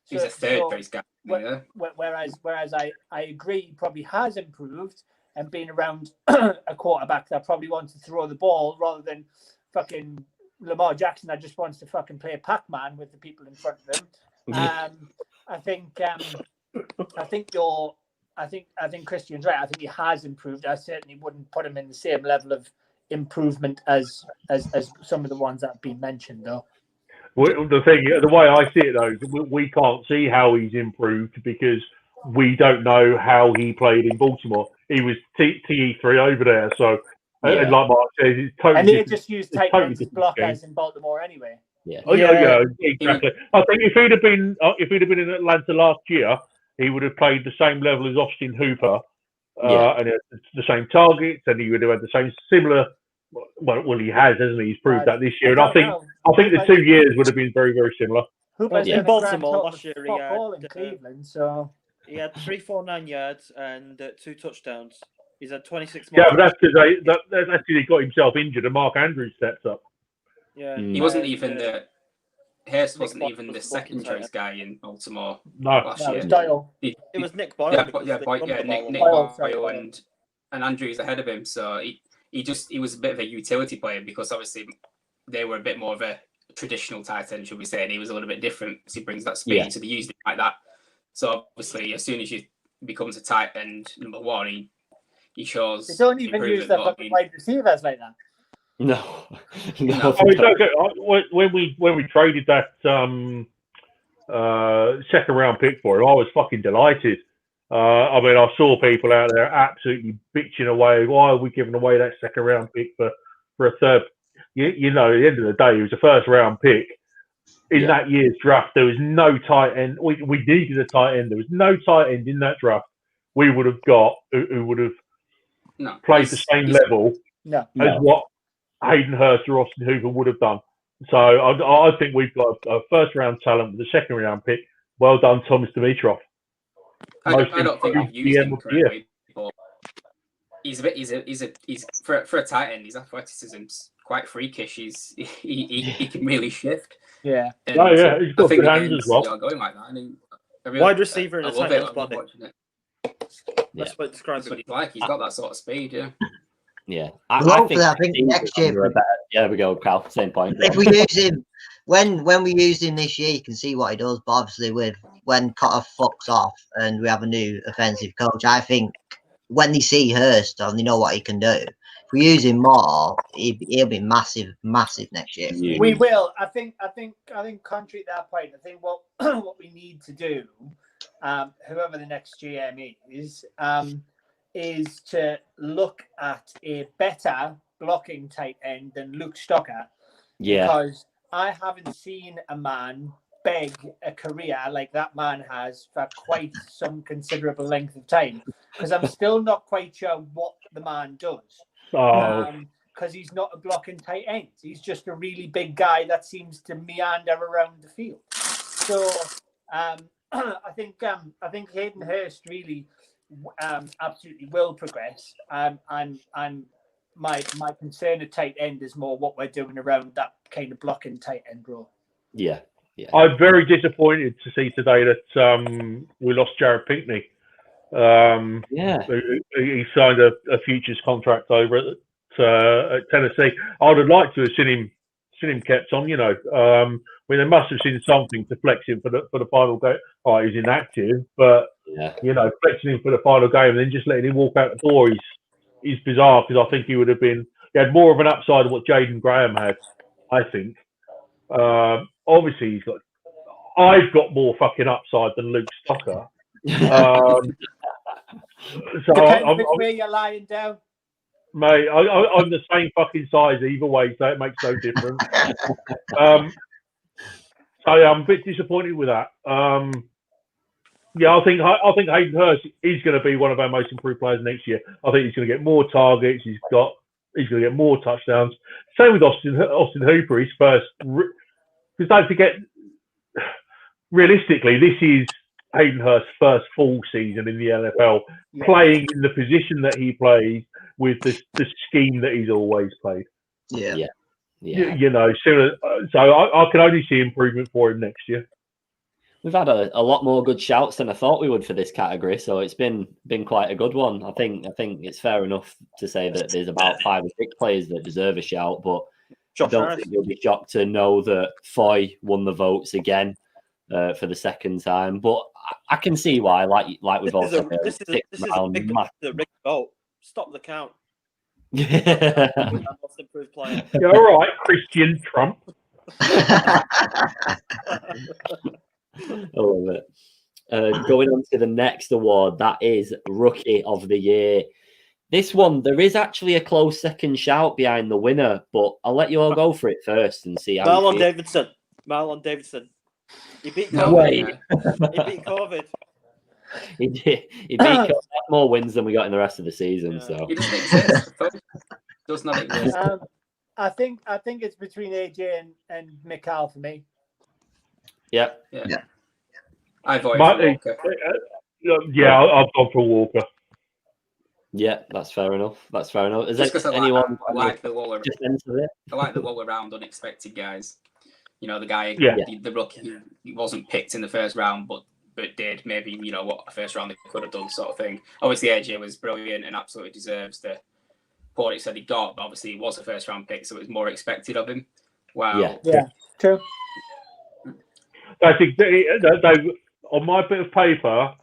He's a third base guy. Whereas I agree he probably has improved and being around a quarterback that probably wants to throw the ball rather than fucking Lamar Jackson that just wants to fucking play Pac-Man with the people in front of him. I think Christian's right. I think he has improved. I certainly wouldn't put him in the same level of improvement as some of the ones that have been mentioned, though. The way I see it, though, we can't see how he's improved because we don't know how he played in Baltimore. He was TE3 over there, so and like Mark says, it's totally. And they just used tight ends as blockers in Baltimore anyway. Yeah, exactly. I think if he'd have been in Atlanta last year, he would have played the same level as Austin Hooper, and he had the same targets, and he would have had the same similar. Well, he has, hasn't he? He's proved that this year, and I think the 2 years would have been very, very similar. In Baltimore last year, in Cleveland, so He had 349 yards and 2 touchdowns. He's had 26 Yeah, more. but that's because he got himself injured and Mark Andrews steps up. Yeah, He wasn't even Hurst Nick wasn't Boyle even was the the second blocking choice guy in Baltimore No. last No, it year. was Doyle. It was Nick Boyle. Yeah, because yeah, they Boy, run yeah, the ball Nick a lot. Boyle and Andrews ahead of him. So he was a bit of a utility player because obviously they were a bit more of a traditional tight end, should we say, and he was a little bit different because he brings that speed. Yeah. So they used him like that. So obviously, as soon as you becomes a tight end number one, he shows. They don't even use their fucking wide receivers like that. No. No. I mean, okay. When we traded that second round pick for him, I was fucking delighted. I mean, I saw people out there absolutely bitching away. Why are we giving away that second round pick for a third? You know, at the end of the day, it was a first round pick. In that year's draft, there was no tight end. We needed a tight end. There was no tight end in that draft we would have got who would have played the same level as what Hayden Hurst or Austin Hooper would have done. So I think we've got a first round talent with a second round pick. Well done, Thomas Dimitrov. I don't think we've used him correctly, but he's for a tight end. His athleticism's quite freakish. He can really shift. Yeah. And he's got good hands as well. Going like that. I mean, wide receiver in a tight end's body. That's what describes what he's like. He's got that sort of speed. Yeah. Yeah. I think next year. Yeah, we go, Cal. Same point. If we use him, when we used him this year, you can see what he does. But obviously, when Cotter fucks off and we have a new offensive coach, I think when they see Hurst and they know what he can do, if we use him more, he'll be massive next year. We will. I think contrary to that point, I think what we need to do, whoever the next GM is to look at a better blocking tight end than Luke Stocker. Yeah. Because I haven't seen a man beg a career like that man has for quite some considerable length of time. Because I'm still not quite sure what the man does. Because he's not a blocking tight end. He's just a really big guy that seems to meander around the field. So I think Hayden Hurst really absolutely will progress. And my concern at tight end is more what we're doing around that kind of blocking tight end role. Yeah. I'm very disappointed to see today that we lost Jared Pinckney. He signed a futures contract over at Tennessee. I would have liked to have seen him kept on. You know, I mean, they must have seen something to flex him for the final game. Oh, he's inactive, but you know, flexing him for the final game and then just letting him walk out the door is bizarre because I think he had more of an upside than what Jaden Graham had. I think. Obviously, I've got more fucking upside than Luke Stocker. So Depends which way you're lying down. Mate, I'm the same fucking size either way, so it makes no difference. So yeah, I'm a bit disappointed with that. I think Hayden Hurst is going to be one of our most improved players next year. I think he's going to get more targets. He's going to get more touchdowns. Same with Austin Hooper. His first, because don't forget, realistically, this is Hayden Hurst's first full season in the NFL, playing in the position that he plays with the scheme that he's always played. Yeah. You know, so I can only see improvement for him next year. We've had a lot more good shouts than I thought we would for this category, so it's been quite a good one. I think it's fair enough to say that there's about 5 or 6 players that deserve a shout, but I don't think you'll be shocked to know that Foy won the votes again for the second time. But I can see why, like we've all said, this is a big vote. Stop the count. Most improved player. Yeah, all right, Christian Trump. I love it. Going on to the next award, that is Rookie of the Year. This one, there is actually a close second shout behind the winner, but I'll let you all go for it first and see how Marlon Davidson. He beat COVID. He beat COVID. He beat COVID. More wins than we got in the rest of the season. So he doesn't exist. Does not exist. I think it's between AJ and Mikal for me. Yeah. I voted for Walker. Yeah, I've gone for Walker. Yeah, that's fair enough. That's fair enough. Is Just there because anyone I like the lower, just into it? I like the lower round unexpected guys. You know, the guy, Yeah. the rookie who he wasn't picked in the first round, but did maybe, you know, what a first round they could have done, sort of thing. Obviously, AJ was brilliant and absolutely deserves the point he said he got, but obviously he was a first round pick, so it was more expected of him. Wow. Yeah, true. That's exactly on my bit of paper.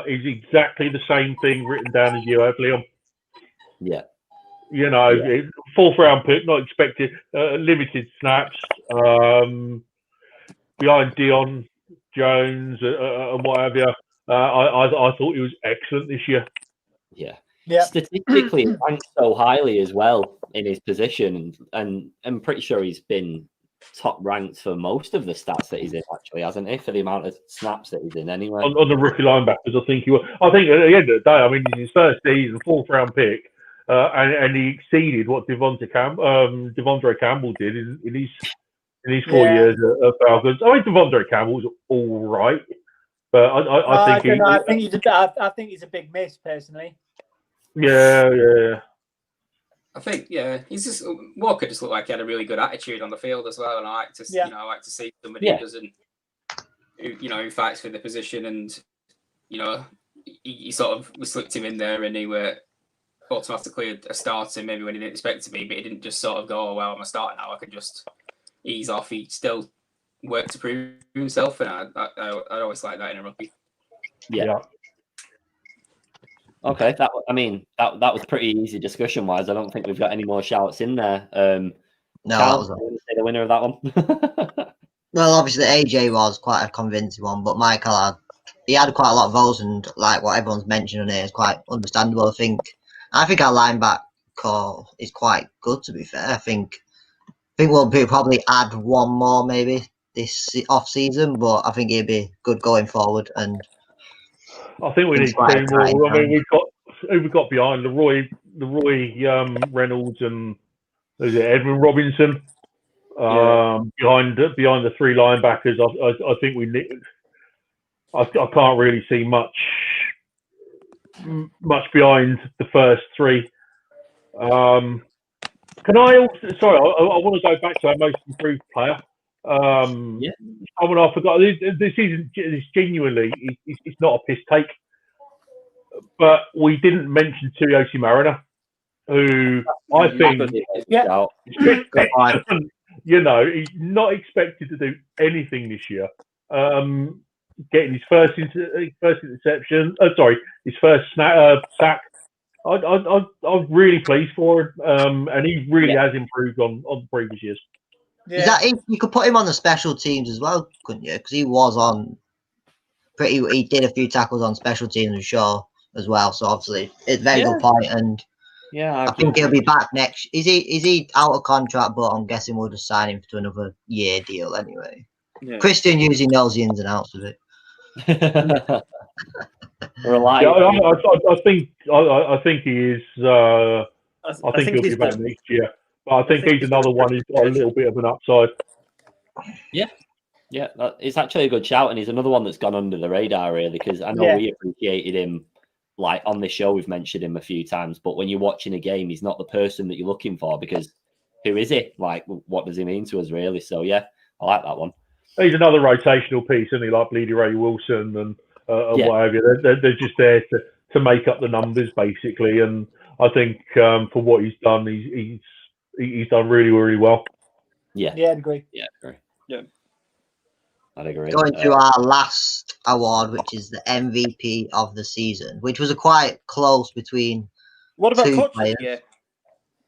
Is exactly the same thing written down as you have, Liam. Yeah. You know, fourth round pick, not expected, limited snaps, behind Dion Jones and what have you. I thought he was excellent this year. Yeah. Yeah. Statistically, he ranks so highly as well in his position, and I'm pretty sure he's been top ranked for most of the stats that he's in, actually, hasn't he? For the amount of snaps that he's in, anyway. On the rookie linebackers, I think he was. I think at the end of the day, I mean, his first season, fourth round pick, and he exceeded what Devondre Campbell did in his 4 years at Falcons. I mean, Devondre Campbell's all right, but I think he's a big miss, personally. Yeah. I think, he's just Walker just looked like he had a really good attitude on the field as well, and I like to, you know, I like to see somebody who doesn't, who fights for the position, and you know, he sort of we slipped him in there, and he were automatically a starter maybe when he didn't expect to be, but he didn't just sort of go, oh well, I'm a starter now, I can just ease off. He still worked to prove himself, and I always like that in a rookie. Yeah. Okay, that was pretty easy discussion wise. I don't think we've got any more shouts in there. No, Cal, that was the winner of that one. Well, obviously AJ was quite a convincing one, but Michael had quite a lot of votes, and like what everyone's mentioned here is quite understandable. I think our linebacker core is quite good, to be fair. I think we'll probably add one more maybe this off season, but I think he'd be good going forward. And I think we need two more. I mean, we've got behind Leroy Reynolds and Edmund Robinson. Behind the three linebackers, I think we need. I can't really see much behind the first three. Can I also? Sorry, I want to go back to our most improved player. I forgot. This genuinely, it's not a piss take, but we didn't mention Tuioti Mariner, who I think, you know, he's not expected to do anything this year. Getting his first interception, his first sack. I'm really pleased for him, and he really has improved on previous years. Yeah. Is that you could put him on the special teams as well, couldn't you? Because he was on he did a few tackles on special teams, I'm sure, as well. So obviously, it's a very good point, and I think he'll be back next. Is he out of contract? But I'm guessing we'll just sign him to another year deal anyway. Yeah. Christian usually knows the ins and outs of it. I think he is. I think he'll be back next year. But I think he's another one who's got a little bit of an upside. Yeah, it's actually a good shout, and he's another one that's gone under the radar, really, because I know we appreciated him. Like on this show, we've mentioned him a few times, but when you're watching a game, he's not the person that you're looking for, because who is he? Like, what does he mean to us, really? So, yeah, I like that one. He's another rotational piece, isn't he? Like Bleedy Ray Wilson and what have you. They're just there to make up the numbers, basically. And I think for what he's done, he's done really, really well. Yeah, I'd agree. Yeah, I agree. Yeah. I'd agree. Going to our last award, which is the MVP of the season, which was a quite close between what about two coaches? players. Yeah.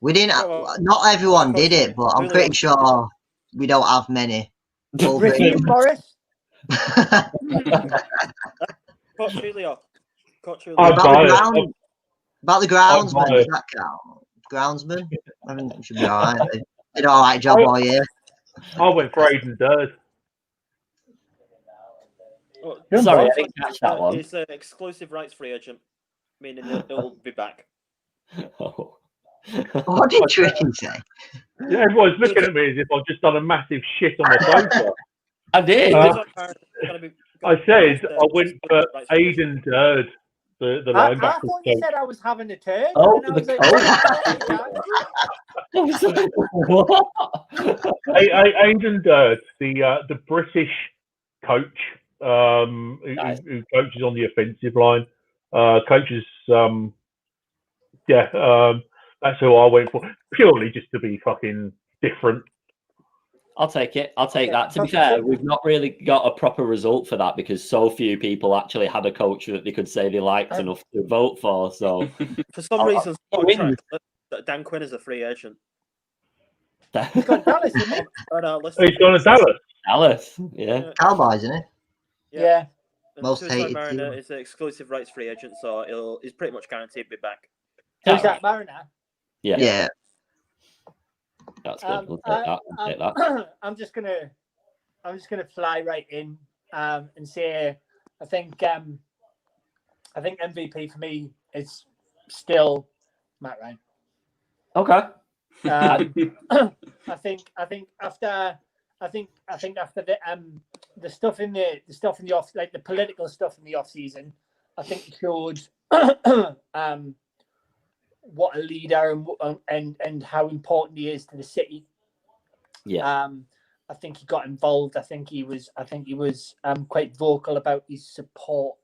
We didn't. Not everyone did it, but I'm pretty sure we don't have many. Ricky Morris. Coach Julio. About the groundsman, does that count? Groundsman? I think it should be all right. They did all right job all year. I went for Hayden Hurst. Sorry, I didn't catch that one. He's an exclusive rights free agent, meaning he'll be back. What did Tricky say? Yeah, everyone's looking at me as if I've just done a massive shit on the sofa. I did. Going I said I went for Hayden Hurst, the I linebacker. thought you said I was having a turn. Oh, and I was the like, Hayden Hurst, the British coach who coaches on the offensive line, coaches. That's who I went for, purely just to be fucking different. I'll take it. I'll take that. To be fair, we've not really got a proper result for that because so few people actually had a coach that they could say they liked enough to vote for. So, for some reason, Dan Quinn is a free agent. he's got Dallas, isn't he? Oh, no, He's gone to Dallas. Dallas, yeah. Cowboys, isn't it? Yeah. Most Suicide hated Mariner team. is an exclusive rights free agent, so he's pretty much guaranteed to be back. Who's that, Mariner? Yeah. That's good. We'll take that. We'll take that. I'm just gonna fly right in and say I think MVP for me is still Matt Ryan. Okay. I think after the stuff in the off, like the political stuff in the off season, I think he showed what a leader and how important he is to the city. Yeah. I think he got involved. I think he was quite vocal about his support.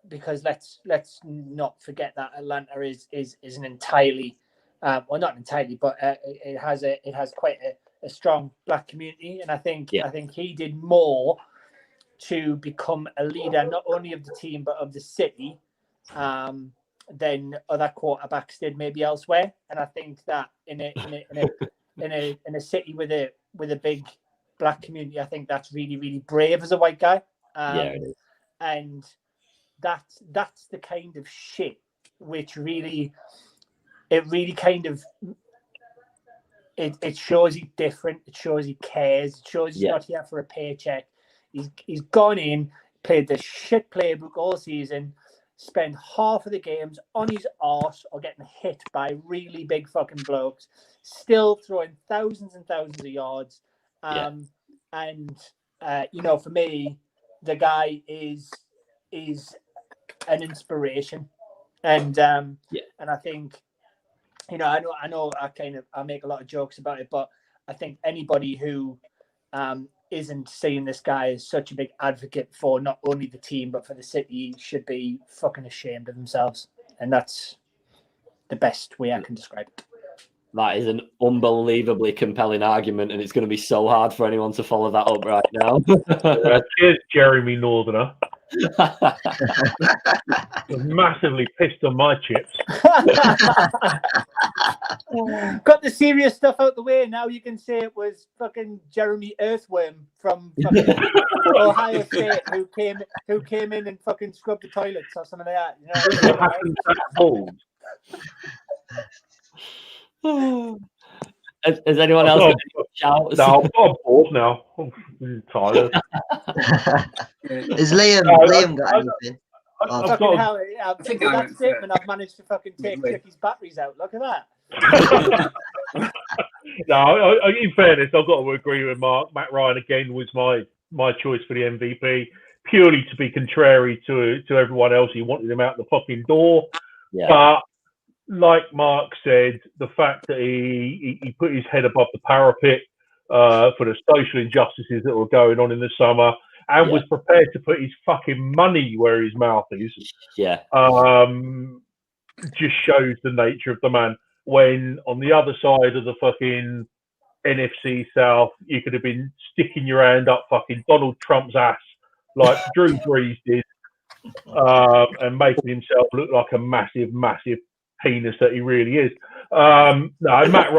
Because let's not forget that Atlanta is an entirely well, not entirely, but it has quite a strong Black community, and I think he did more to become a leader not only of the team but of the city than other quarterbacks did maybe elsewhere. And I think that in a city with a big Black community, I think that's really, really brave as a white guy. It is. And that's the kind of shit which really kind of it shows he's different. It shows he cares. It shows he's not here for a paycheck. He's gone in, played the shit playbook all season, spent half of the games on his arse or getting hit by really big fucking blokes, still throwing thousands and thousands of yards. And for me, the guy is an inspiration. And I think, I know I make a lot of jokes about it, but I think anybody who isn't seeing this guy as such a big advocate for not only the team but for the city should be fucking ashamed of themselves. And that's the best way I can describe it. That is an unbelievably compelling argument, and it's going to be so hard for anyone to follow that up right now. Cheers, Jeremy Northerner. Massively pissed on my chips. Got the serious stuff out the way. Now you can say it was fucking Jeremy Earthworm from fucking Ohio State who came in and fucking scrubbed the toilets or something like that. Has anyone else got any shouts? No, I'm bored now. I'm tired. Is Liam got anything? I think that statement I've managed to fucking take Tricky's batteries out. Look at that. No, in fairness, I've got to agree with Mark. Matt Ryan again was my choice for the MVP, purely to be contrary to everyone else. He wanted him out the fucking door. Yeah. But like Mark said, the fact that he put his head above the parapet for the social injustices that were going on in the summer, and was prepared to put his fucking money where his mouth is. Yeah. Just shows the nature of the man. When on the other side of the fucking NFC South, you could have been sticking your hand up fucking Donald Trump's ass like Drew Brees did, and making himself look like a massive, massive penis that he really is. No, Matt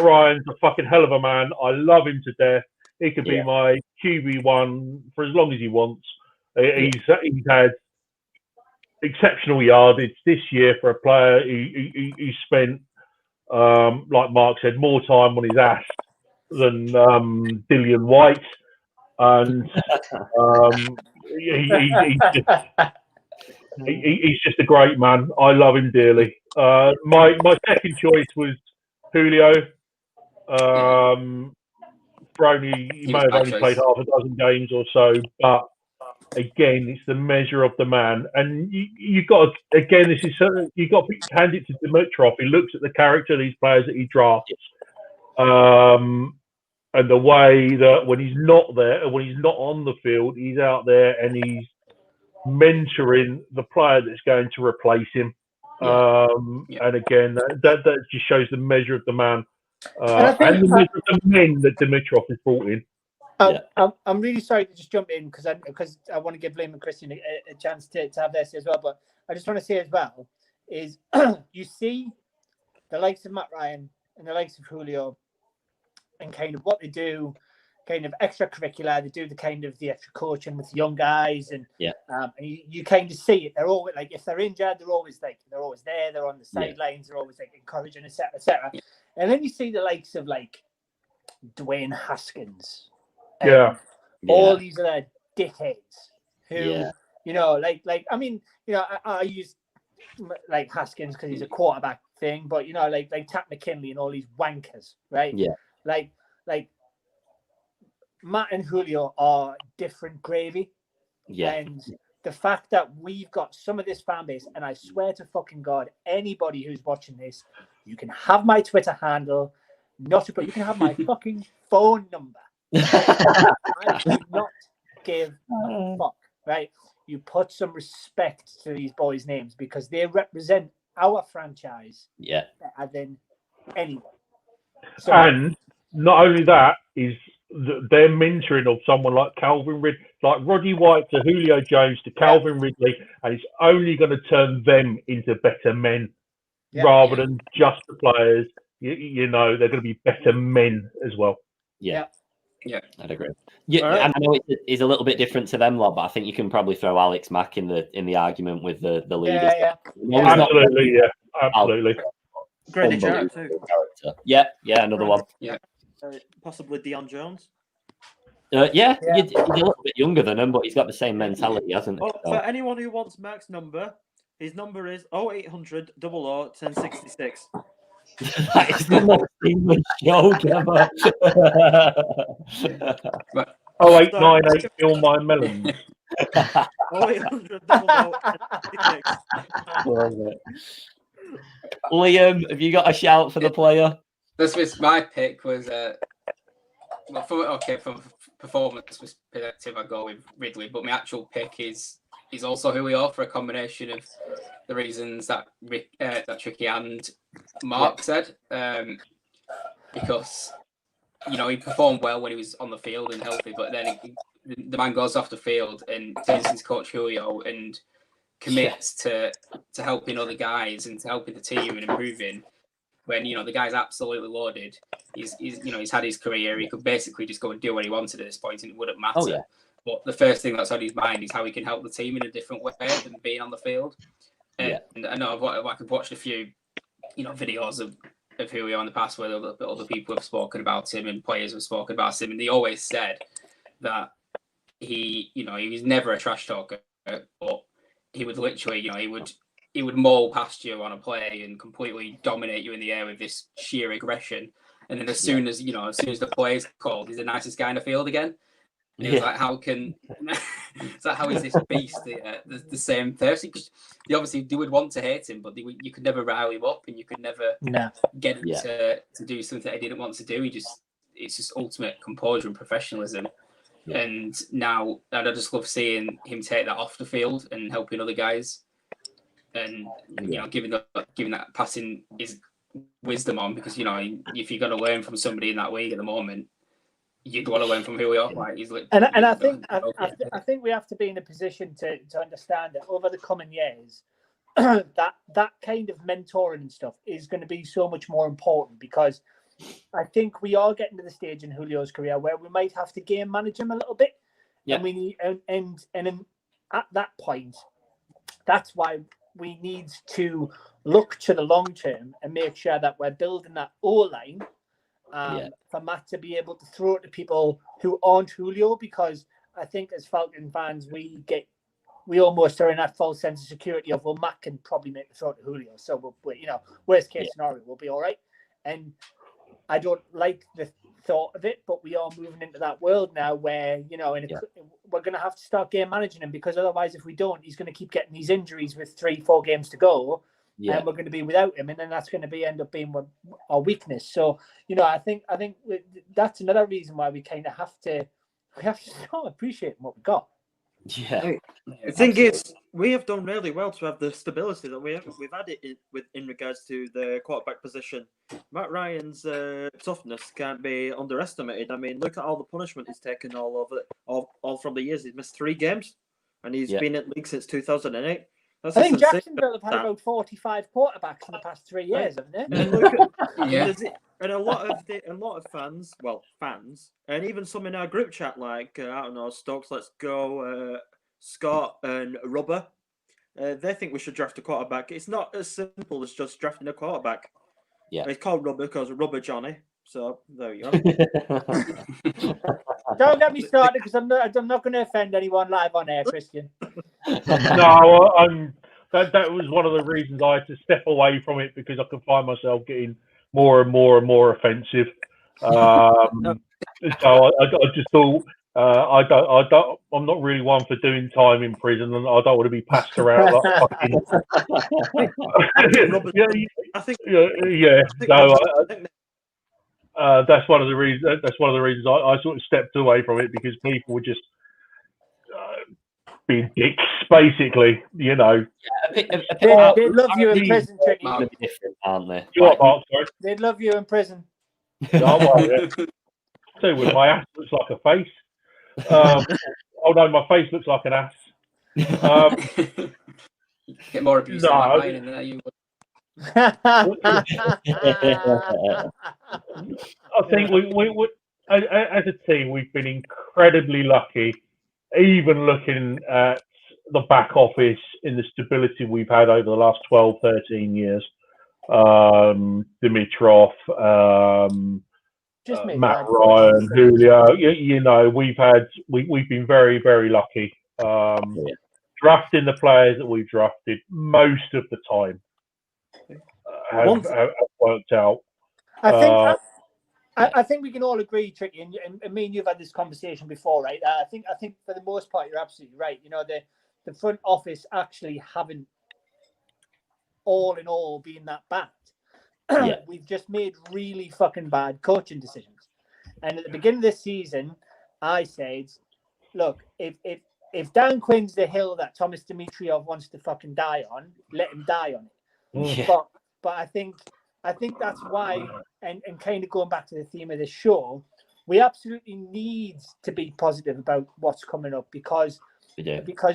Ryan's a fucking hell of a man. I love him to death. He could be my QB1 for as long as he wants. He's had exceptional yardage this year for a player. He spent, like Mark said, more time on his ass than Dillian White, and he's just a great man. I love him dearly. My second choice was Julio. He may have only played half a dozen games or so, but again, it's the measure of the man. And you've got to, again, you've got to hand it to Dimitrov. He looks at the character of these players that he drafts, and the way that when he's not there, when he's not on the field, he's out there and he's mentoring the player that's going to replace him. And again, that just shows the measure of the man and the measure of the men that Dimitrov has brought in. I'm really sorry to just jump in because I want to give Liam and Christian a chance to have their say as well. But I just want to say as well is you see the likes of Matt Ryan and the likes of Julio and kind of what they do, kind of extracurricular. They do the extra coaching with young guys, and you kind of see it. They're always like, if they're injured, they're always there. They're on the sidelines. They're always like encouraging, etc., etc. And then you see the likes of like Dwayne Haskins. All these other dickheads who, I mean, I use like Haskins because he's a quarterback thing, but like Pat McKinley and all these wankers, right? Yeah. Like Matt and Julio are different gravy. Yeah. And the fact that we've got some of this fan base, and I swear to fucking God, anybody who's watching this, you can have my Twitter handle, but you can have my fucking phone number. I do not give a fuck, right? You put some respect to these boys' names because they represent our franchise better than anyone. So, and not only that is their mentoring of someone like Calvin Ridley, like Roddy White to Julio Jones to Calvin Ridley, and it's only going to turn them into better men rather than just the players. They're going to be better men as well. Yeah, I'd agree. Yeah, right. I know it's a little bit different to them lot, but I think you can probably throw Alex Mack in the argument with the leaders. Absolutely. Absolutely. Grady Jarrett too. Yeah, another one. Yeah, possibly Dion Jones. He's a little bit younger than him, but he's got the same mentality, hasn't he? For anyone who wants Mack's number, his number is 0800 00 1066. That is the most English joke ever. 0898 fill my melons. 0800 00 1066. Liam, have you got a shout for the player? This was my pick. Was from performance perspective, I go with Ridley, but my actual pick is also Julio for a combination of the reasons that Tricky and Mark said. Because he performed well when he was on the field and healthy, but then the man goes off the field and turns his coach Julio and commits to helping other guys and to helping the team and improving. When the guy's absolutely loaded, he's had his career. He could basically just go and do what he wanted at this point, and it wouldn't matter. Oh, yeah. But the first thing that's on his mind is how he can help the team in a different way than being on the field. And I know I've watched a few, videos of Julio in the past where other people have spoken about him and players have spoken about him, and they always said that he was never a trash talker, but he would literally, he would maul past you on a play and completely dominate you in the air with this sheer aggression. And then as soon as the play is called, he's the nicest guy in the field again. And it was like, how is this beast the same person? Because they would want to hate him, but you could never rile him up, and you could never get him to do something that he didn't want to do. It's just ultimate composure and professionalism. Yeah. And now I just love seeing him take that off the field and helping other guys, and giving that passing his wisdom on, because if you're going to learn from somebody in that league at the moment, you'd want to learn from who we are. Like I think we have to be in a position to understand that over the coming years, that kind of mentoring and stuff is going to be so much more important, because I think we are getting to the stage in Julio's career where we might have to game manage him a little bit. Yeah. And we need, and at that point, that's why we need to look to the long term and make sure that we're building that O-line for Matt to be able to throw it to people who aren't Julio, because I think as Falcon fans, we almost are in that false sense of security of, well, Matt can probably make the throw to Julio. So, worst case scenario, we'll be all right. And I don't like the thought of it, but we are moving into that world now where, you know, we're going to have to start game managing him, because otherwise, if we don't, he's going to keep getting these injuries with 3-4 games to go, and we're going to be without him, and then that's going to end up being our weakness. So, you know, I think that's another reason why we kind of have to start appreciating what we got. Yeah. The thing is, we have done really well to have the stability that we've had it in regards to the quarterback position. Matt Ryan's toughness can't be underestimated. I mean, look at all the punishment he's taken all from the years. He's missed 3 games, and he's been in the league since 2008. I think Jacksonville have had about 45 quarterbacks in the past 3 years, haven't they? And look at, and a lot of fans, and even some in our group chat, like I don't know, Stokes, Let's Go, Scott, and Rubber, they think we should draft a quarterback. It's not as simple as just drafting a quarterback. Yeah, it's called Rubber because of Rubber Johnny. So there you go. Don't get me started, because I'm not going to offend anyone live on air, Christian. No, that was one of the reasons I had to step away from it, because I could find myself getting more and more offensive. So I just thought I'm not really one for doing time in prison, and I don't want to be passed around like fucking. That's one of the reasons. That's one of the reasons I sort of stepped away from it, because people were just being dicks, basically. You know, they'd love you in prison, Tricky. Aren't they? They'd love you in prison. So with my ass looks like a face. Oh no, my face looks like an ass. Get more abuse than mine in there, you would. I think we as a team, we've been incredibly lucky, even looking at the back office in the stability we've had over the last 12, 13 years. Dimitrov, Matt Ryan, Julio, you know, we've been very, very lucky. Drafting the players that we've drafted most of the time have worked out. I think we can all agree, Tricky, and me and you've had this conversation before, right? I think for the most part you're absolutely right. You know, the front office actually haven't all in all been that bad. We've just made really fucking bad coaching decisions. And at the beginning of this season, I said, look, if Dan Quinn's the hill that Thomas Dimitrov wants to fucking die on, let him die on it. Yeah. But I think that's why, and kind of going back to the theme of this show, we absolutely need to be positive about what's coming up, because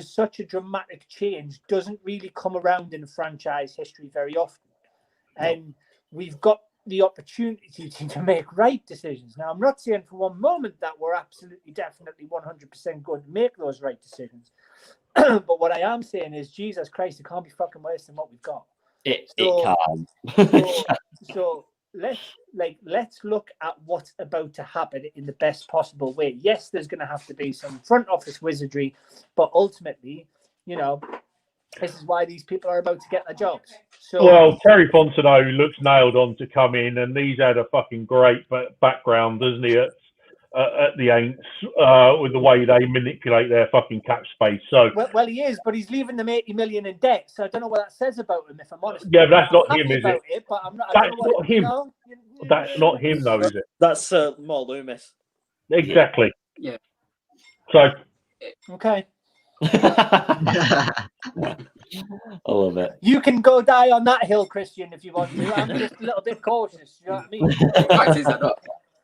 such a dramatic change doesn't really come around in franchise history very often. And we've got the opportunity to make right decisions. Now, I'm not saying for one moment that we're absolutely, definitely 100% going to make those right decisions. But what I am saying is, Jesus Christ, it can't be fucking worse than what we've got. It can't. So let's look at what's about to happen in the best possible way. Yes, there's going to have to be some front office wizardry, but ultimately, you know, this is why these people are about to get their jobs. So, well, Terry Fontenot looks nailed on to come in, and he's had a fucking great background, doesn't he, at the Aints, with the way they manipulate their fucking cap space. So well, he is, but he's leaving them 80 million in debt. So I don't know what that says about him, if I'm honest. Yeah, but that's not him, is it? But I'm not. That's not him. That's not him, though, is it? That's more Loomis. Exactly. Yeah. So. Okay. I love it. You can go die on that hill, Christian, if you want to. I'm just a little bit cautious. You know what I mean? The fact is, I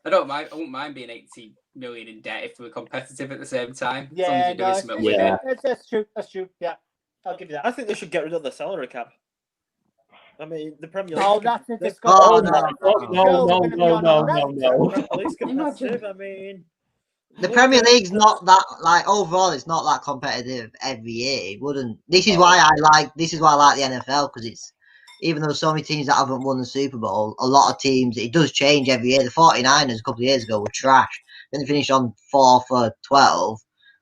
don't mind. I wouldn't mind being 80 million in debt if we're competitive at the same time. Yeah, that's true. That's true. Yeah, I'll give you that. I think they should get rid of the salary cap. I mean, the Premier League. Oh, that's a discussion. No. I mean, the Premier League's not that, like, overall, it's not that competitive every year. It wouldn't. This is why I like the NFL, because it's, even though so many teams that haven't won the Super Bowl, a lot of teams, it does change every year. The 49ers a couple of years ago were trash. Then they finished on 4 for 12.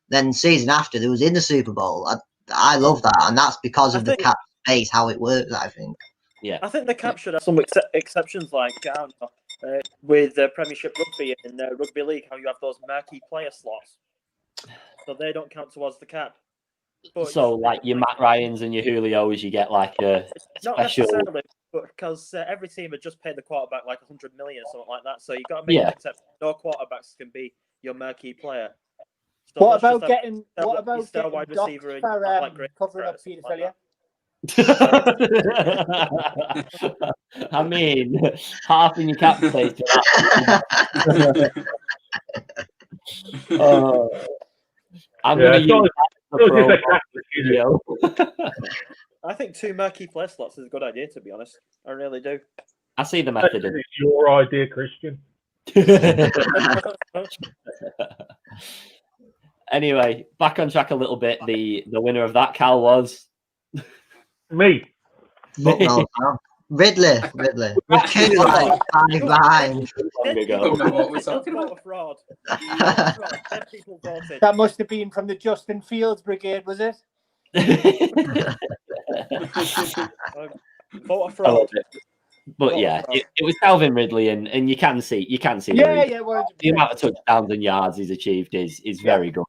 Then the season after, they was in the Super Bowl. I love that, and that's because of the cap space, how it works, I think. Yeah, I think the cap should have some exceptions, like, I don't know, with Premiership Rugby and Rugby League, how you have those murky player slots, so they don't count towards the cap. But so, like your Matt Ryans and your Julios, you get like a not special. necessarily, but because every team had just paid the quarterback like 100 million or something like that, so you got to make an exception. No quarterbacks can be your murky player. So what about getting wide receiver and like covering up paedophilia? I mean, half in your cap space for that. I'm going to use that video. I think 2 murky play slots is a good idea, to be honest. I really do. I see the method. It's your idea, Christian. Anyway, back on track a little bit. The winner of that, Cal, was me. Ridley. With 2 like 5 behind. What we're talking about? Fraud. That must have been from the Justin Fields brigade, was it? Vote of fraud. But yeah, it was Calvin Ridley, and you can see the amount of touchdowns and yards he's achieved is very good,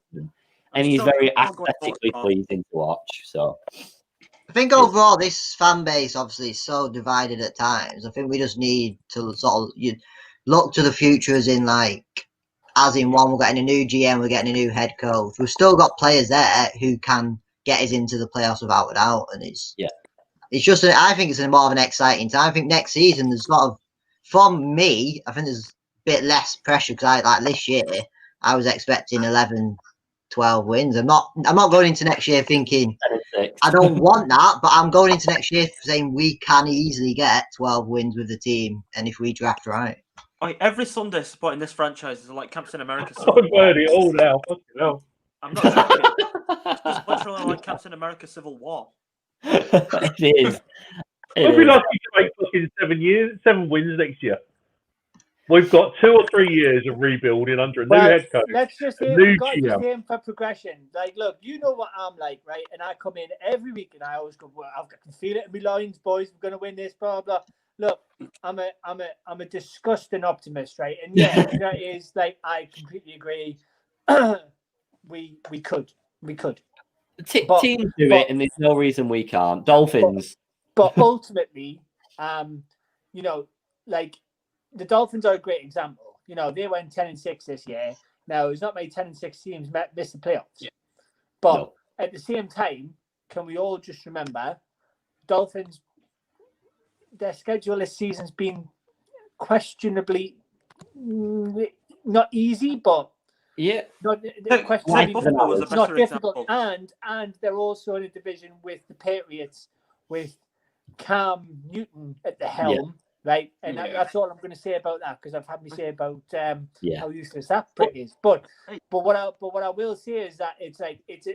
and he's very aesthetically pleasing to watch. So I think overall this fan base obviously is so divided at times. I think we just need to sort of look to the future as in we're getting a new GM, we're getting a new head coach. We've still got players there who can get us into the playoffs without a doubt, and it's just I think it's more of an exciting time. I think next season there's from me, I think there's a bit less pressure because this year I was expecting 11, 12 wins. I'm not going into next year thinking I don't want that, but I'm going into next year saying we can easily get 12 wins with the team, and if we draft right. Every Sunday supporting this franchise is like Captain America. I've heard it all now. I'm not joking. It's literally like Captain America Civil War. It is. We'll be lucky to make fucking 7 wins next year. We've got 2 or 3 years of rebuilding under a new head coach. Let's just say we've got to aim for progression. Look, you know what I'm like, right? And I come in every week and I always go, well, I can feel it in my loins, boys. We're going to win this, blah, blah. Look, I'm a disgusting optimist, right? And that is I completely agree. we could. Teams do it, and there's no reason we can't. Dolphins. But ultimately, the Dolphins are a great example. They went 10-6 this year. Now, there's not many 10-6 teams miss the playoffs. Yeah. But at the same time, can we all just remember, Dolphins, their schedule this season's been questionably not easy, but not difficult. And they're also in a division with the Patriots with Cam Newton at the helm. Right, and that's all I'm going to say about that because I've had me say about how useless that prick is. But what I will say is that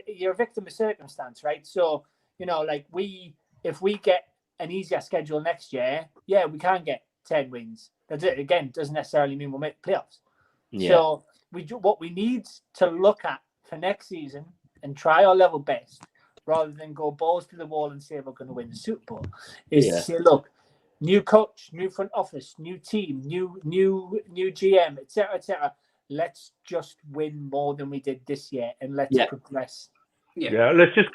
you're a victim of circumstance, right? So if we get an easier schedule next year, we can get 10 wins. That's it. Again, doesn't necessarily mean we'll make the playoffs. Yeah. So what we need to look at for next season and try our level best, rather than go balls to the wall and say we're going to win the Super Bowl, is to say, look. New coach, new front office, new team, new GM, etc., etc. Let's just win more than we did this year, and let's progress. Yeah, let's just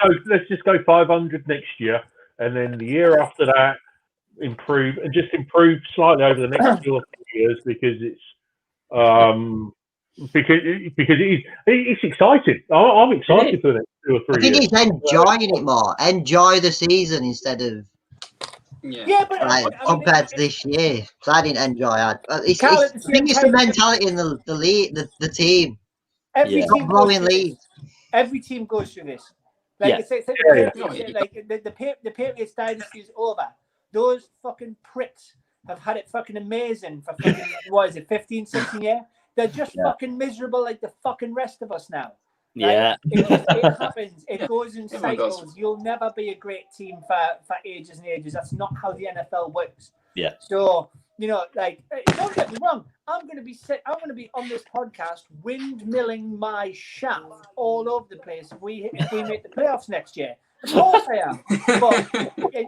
go 500 next year, and then the year after that, improve slightly over the next 2 or 3 years because it's exciting. I'm excited for the next 2 or 3 years. I think he's enjoying it more. Enjoy the season instead of. But compared to this year, so I didn't enjoy it. I think it's the mentality in the league, the team. Every team blowing lead. Every team goes through this. The Patriots dynasty is over. Those fucking pricks have had it fucking amazing for fucking 15, 16 years. They're just fucking miserable like the fucking rest of us now. Yeah, it happens. It goes in cycles. You'll never be a great team for ages and ages. That's not how the NFL works. Yeah. So don't get me wrong. I'm going to be on this podcast windmilling my shaft all over the place if we make the playoffs next year. Of course I am. But,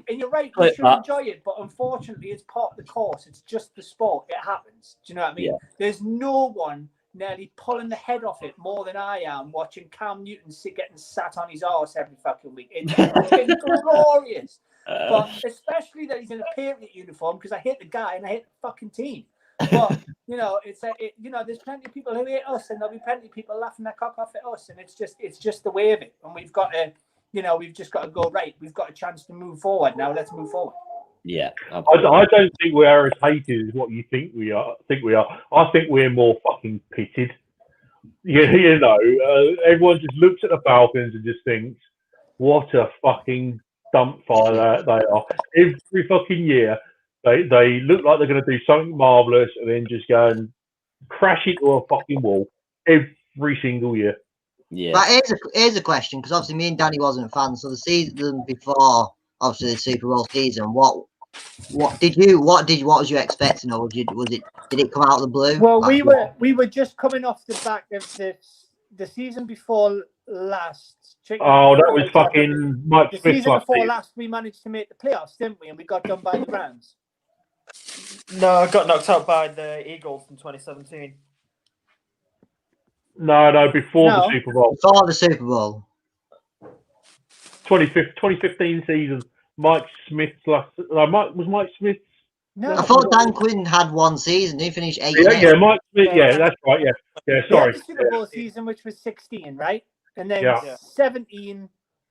and you're right, we should enjoy it. But unfortunately, it's part of the course. It's just the sport. It happens. Do you know what I mean? Yeah. There's no one nearly pulling the head off it more than I am watching Cam Newton getting sat on his arse every fucking week. It's fucking glorious. But especially that he's in a Patriot uniform, because I hate the guy and I hate the fucking team. But it's there's plenty of people who hate us, and there'll be plenty of people laughing their cock off at us, and it's just the way of it. And we've got to, we've just got to go right. We've got a chance to move forward now. Let's move forward. Yeah, I don't think we are as hated as what you think we are. I think we're more fucking pitted. Everyone just looks at the Falcons and just thinks, what a fucking dump fire they are. Every fucking year, they look like they're going to do something marvellous and then just go and crash into a fucking wall every single year. Yeah. But here's a question, because obviously me and Danny wasn't fans. So the season before, obviously the Super Bowl season, what was you expecting, or did it come out of the blue? Well, we were just coming off the back of the season before last. That was fucking Mike Smith. The season before last, we managed to make the playoffs, didn't we? And we got done by the Rams. No, I got knocked out by the Eagles in 2017. No, before the Super Bowl. Before the Super Bowl. 2015 season. Mike Smith's last. Was Mike Smith? No, I thought Dan Quinn had one season. He finished 8. Yeah, Mike Smith. Yeah, that's right. Yeah. Sorry. The Super Bowl season, which was 16, right? And then 17,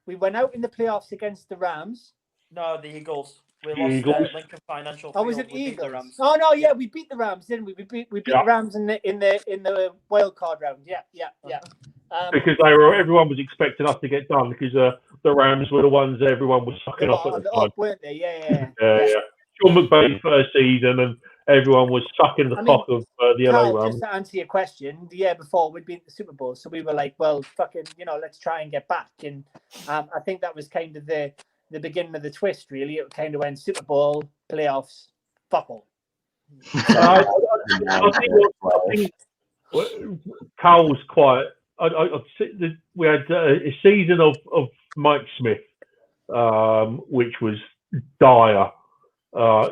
we went out in the playoffs against the Rams. No, the Eagles. We lost Lincoln Financial. Oh, was it Eagles? Oh no, yeah, we beat the Rams, didn't we? We beat the Rams in the wild card round. Yeah. Because everyone was expecting us to get done, because the Rams were the ones everyone was sucking off at the time, weren't they? Yeah. Sean McVay's first season, and everyone was sucking the cock of the LA Rams. Just to answer your question, the year before we'd been at the Super Bowl, so we were like, well, fucking, let's try and get back. And I think that was kind of the beginning of the twist, really. It kind of went Super Bowl, playoffs, fuck all. I think Carl was quite. We had a season of Mike Smith, which was dire.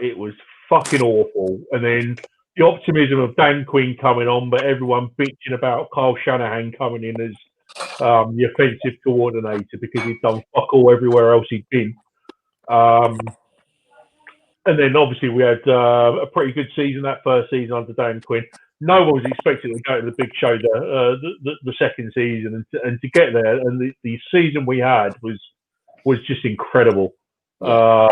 It was fucking awful. And then the optimism of Dan Quinn coming on, but everyone bitching about Kyle Shanahan coming in as the offensive coordinator because he'd done fuck all everywhere else he'd been. And then obviously we had a pretty good season that first season under Dan Quinn. No one was expecting to go to the big show the second season, and to get there, and the season we had was just incredible. I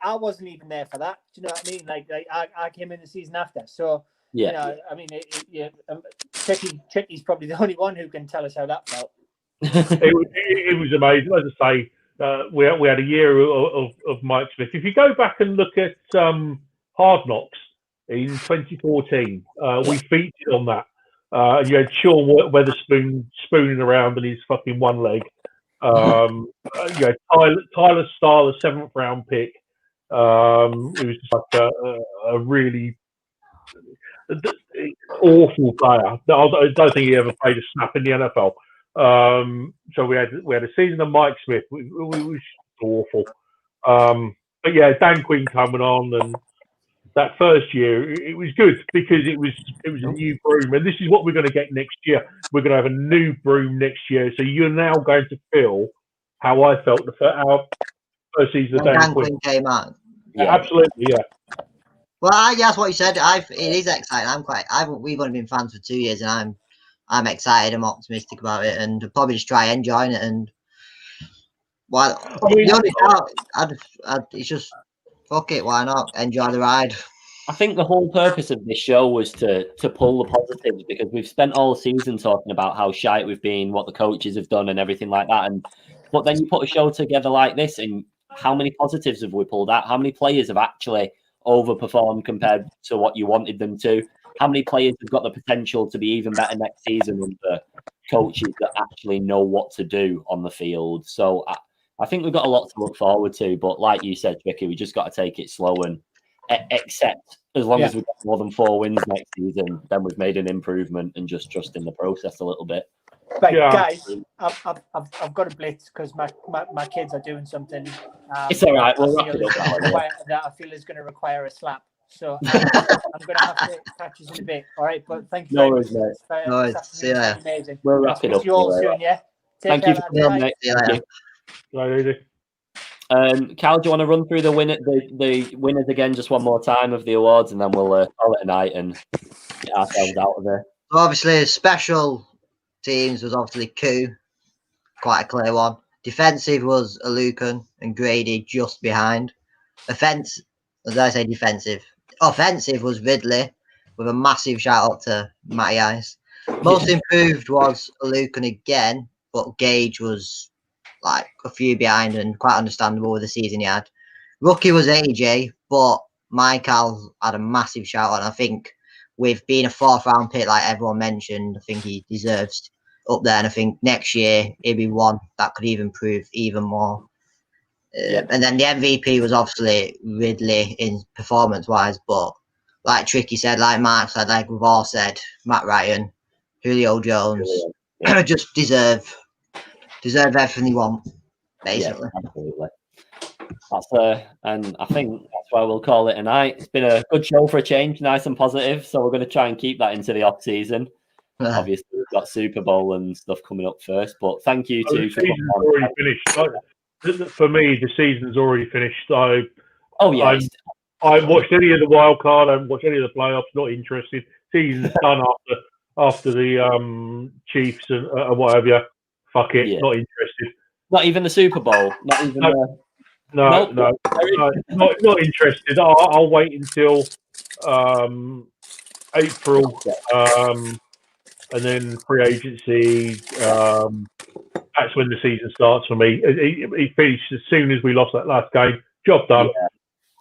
wasn't even there for that. Do you know what I mean? Like I came in the season after, so Tricky's probably the only one who can tell us how that felt. It was amazing. As I say, we had a year of Mike Smith. If you go back and look at Hard Knocks in 2014, we featured on that. You had Sean Weatherspoon spooning around on his fucking one leg. You had Tyler Starr, the 7th round pick. It was just like a really awful player. I don't think he ever played a snap in the NFL. So we had a season of Mike Smith. It was awful. But yeah, Dan Quinn coming on, and that first year it was good because it was a new broom, and this is what we're going to get next year. We're going to have a new broom next year. So you're now going to feel how I felt our first season of Dan Quinn came out. Yeah, absolutely, yeah. Well, that's what you said. It is exciting. We've only been fans for 2 years, and I'm excited. I'm optimistic about it, and I'll probably just try enjoying it. And the only doubt, it's just fuck it. Why not enjoy the ride? I think the whole purpose of this show was to pull the positives, because we've spent all season talking about how shite we've been, what the coaches have done, and everything like that. But then you put a show together like this, and how many positives have we pulled out? How many players have actually overperformed compared to what you wanted them to? How many players have got the potential to be even better next season under coaches that actually know what to do on the field? So I think we've got a lot to look forward to. But like you said, Vicky, we just got to take it slow and accept as long as we've got more than 4 wins next season, then we've made an improvement, and just trust in the process a little bit. Right, Yeah. guys, I've got to blitz because my kids are doing something. It's all right. We'll wrap it up. That I feel is going to require a slap. So I'm going to have to catch you in a bit. All right, but thank you very much. No, see you later. Amazing. We'll wrap it up. You all soon, yeah. Thank you for coming, mate. Thank you. Cal, do you want to run through the winners again just one more time of the awards, and then we'll call it a night and get ourselves out of there. So obviously, special teams was obviously Koo, quite a clear one. Defensive was Alukan and Grady just behind. As I say, defensive. Offensive was Ridley, with a massive shout out to Matty Ice. Most improved was Alukan again, but Gage was like a few behind and quite understandable with the season he had. Rookie was AJ, but Michael had a massive shout out. I think with being a 4th round pick, like everyone mentioned, I think he deserves up there. And I think next year he'll be one that could even prove even more. And then the MVP was obviously Ridley in performance wise, but like Tricky said, like Mark said, like we've all said, Matt Ryan, Julio Jones, just deserve everything they want, basically. Yeah, absolutely. And I think that's why we'll call it a night. It's been a good show for a change, nice and positive. So we're going to try and keep that into the off season. Obviously, we've got Super Bowl and stuff coming up first, but thank you the season's already finished. For me, the season's already finished. So, I haven't watched any of the wild card. I haven't watched any of the playoffs. Not interested. Season's done after the Chiefs and what have you. Fuck it. Yeah. Not interested. Not even the Super Bowl. Not even. No, not interested. I'll wait until April, and then free agency. That's when the season starts for me. It finished as soon as we lost that last game. Job done. Yeah.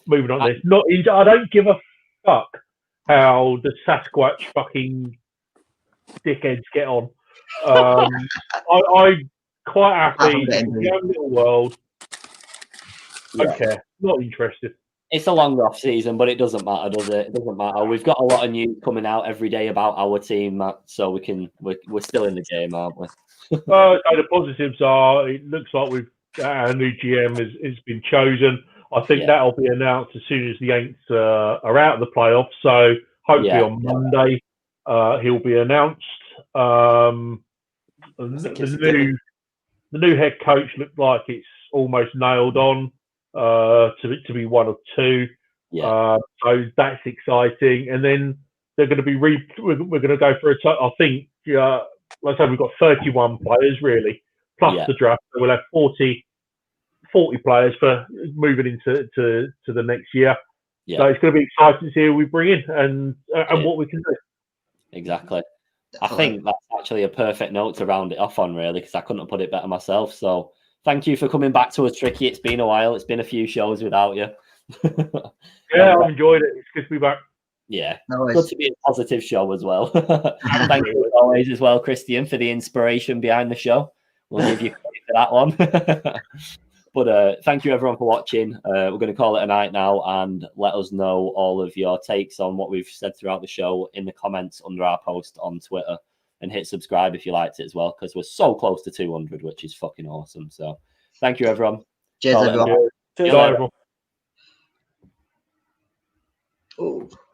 Moving on. I don't give a fuck how the Sasquatch fucking dickheads get on. I'm quite happy in the own little world. Don't care. Not interested. It's a long off season, but it doesn't matter, does it? It doesn't matter. We've got a lot of news coming out every day about our team, Matt. So we're still in the game, aren't we? So the positives are it looks like our new GM has been chosen. I think that'll be announced as soon as the Aints are out of the playoffs. So hopefully on Monday he'll be announced. The new head coach looked like it's almost nailed on to be one of two. So that's exciting. And then they're going to be we're going to go for I think like I said, we've got 31 players really plus the draft. So we'll have 40 players for moving into the next year. So it's going to be exciting to see who we bring in and what we can do. Exactly. I think that's actually a perfect note to round it off on, really, because I couldn't have put it better myself. So thank you for coming back to us, Tricky. It's been a while. It's been a few shows without you. I've enjoyed it. It's good to be back. Yeah, good to be a positive show as well. Thank you as always as well, Christian, for the inspiration behind the show. We'll give you credit for that one. But thank you everyone for watching. We're going to call it a night now and let us know all of your takes on what we've said throughout the show in the comments under our post on Twitter, and hit subscribe if you liked it as well, because we're so close to 200, which is fucking awesome. So thank you everyone. Cheers everyone. Cheers everyone. Ooh.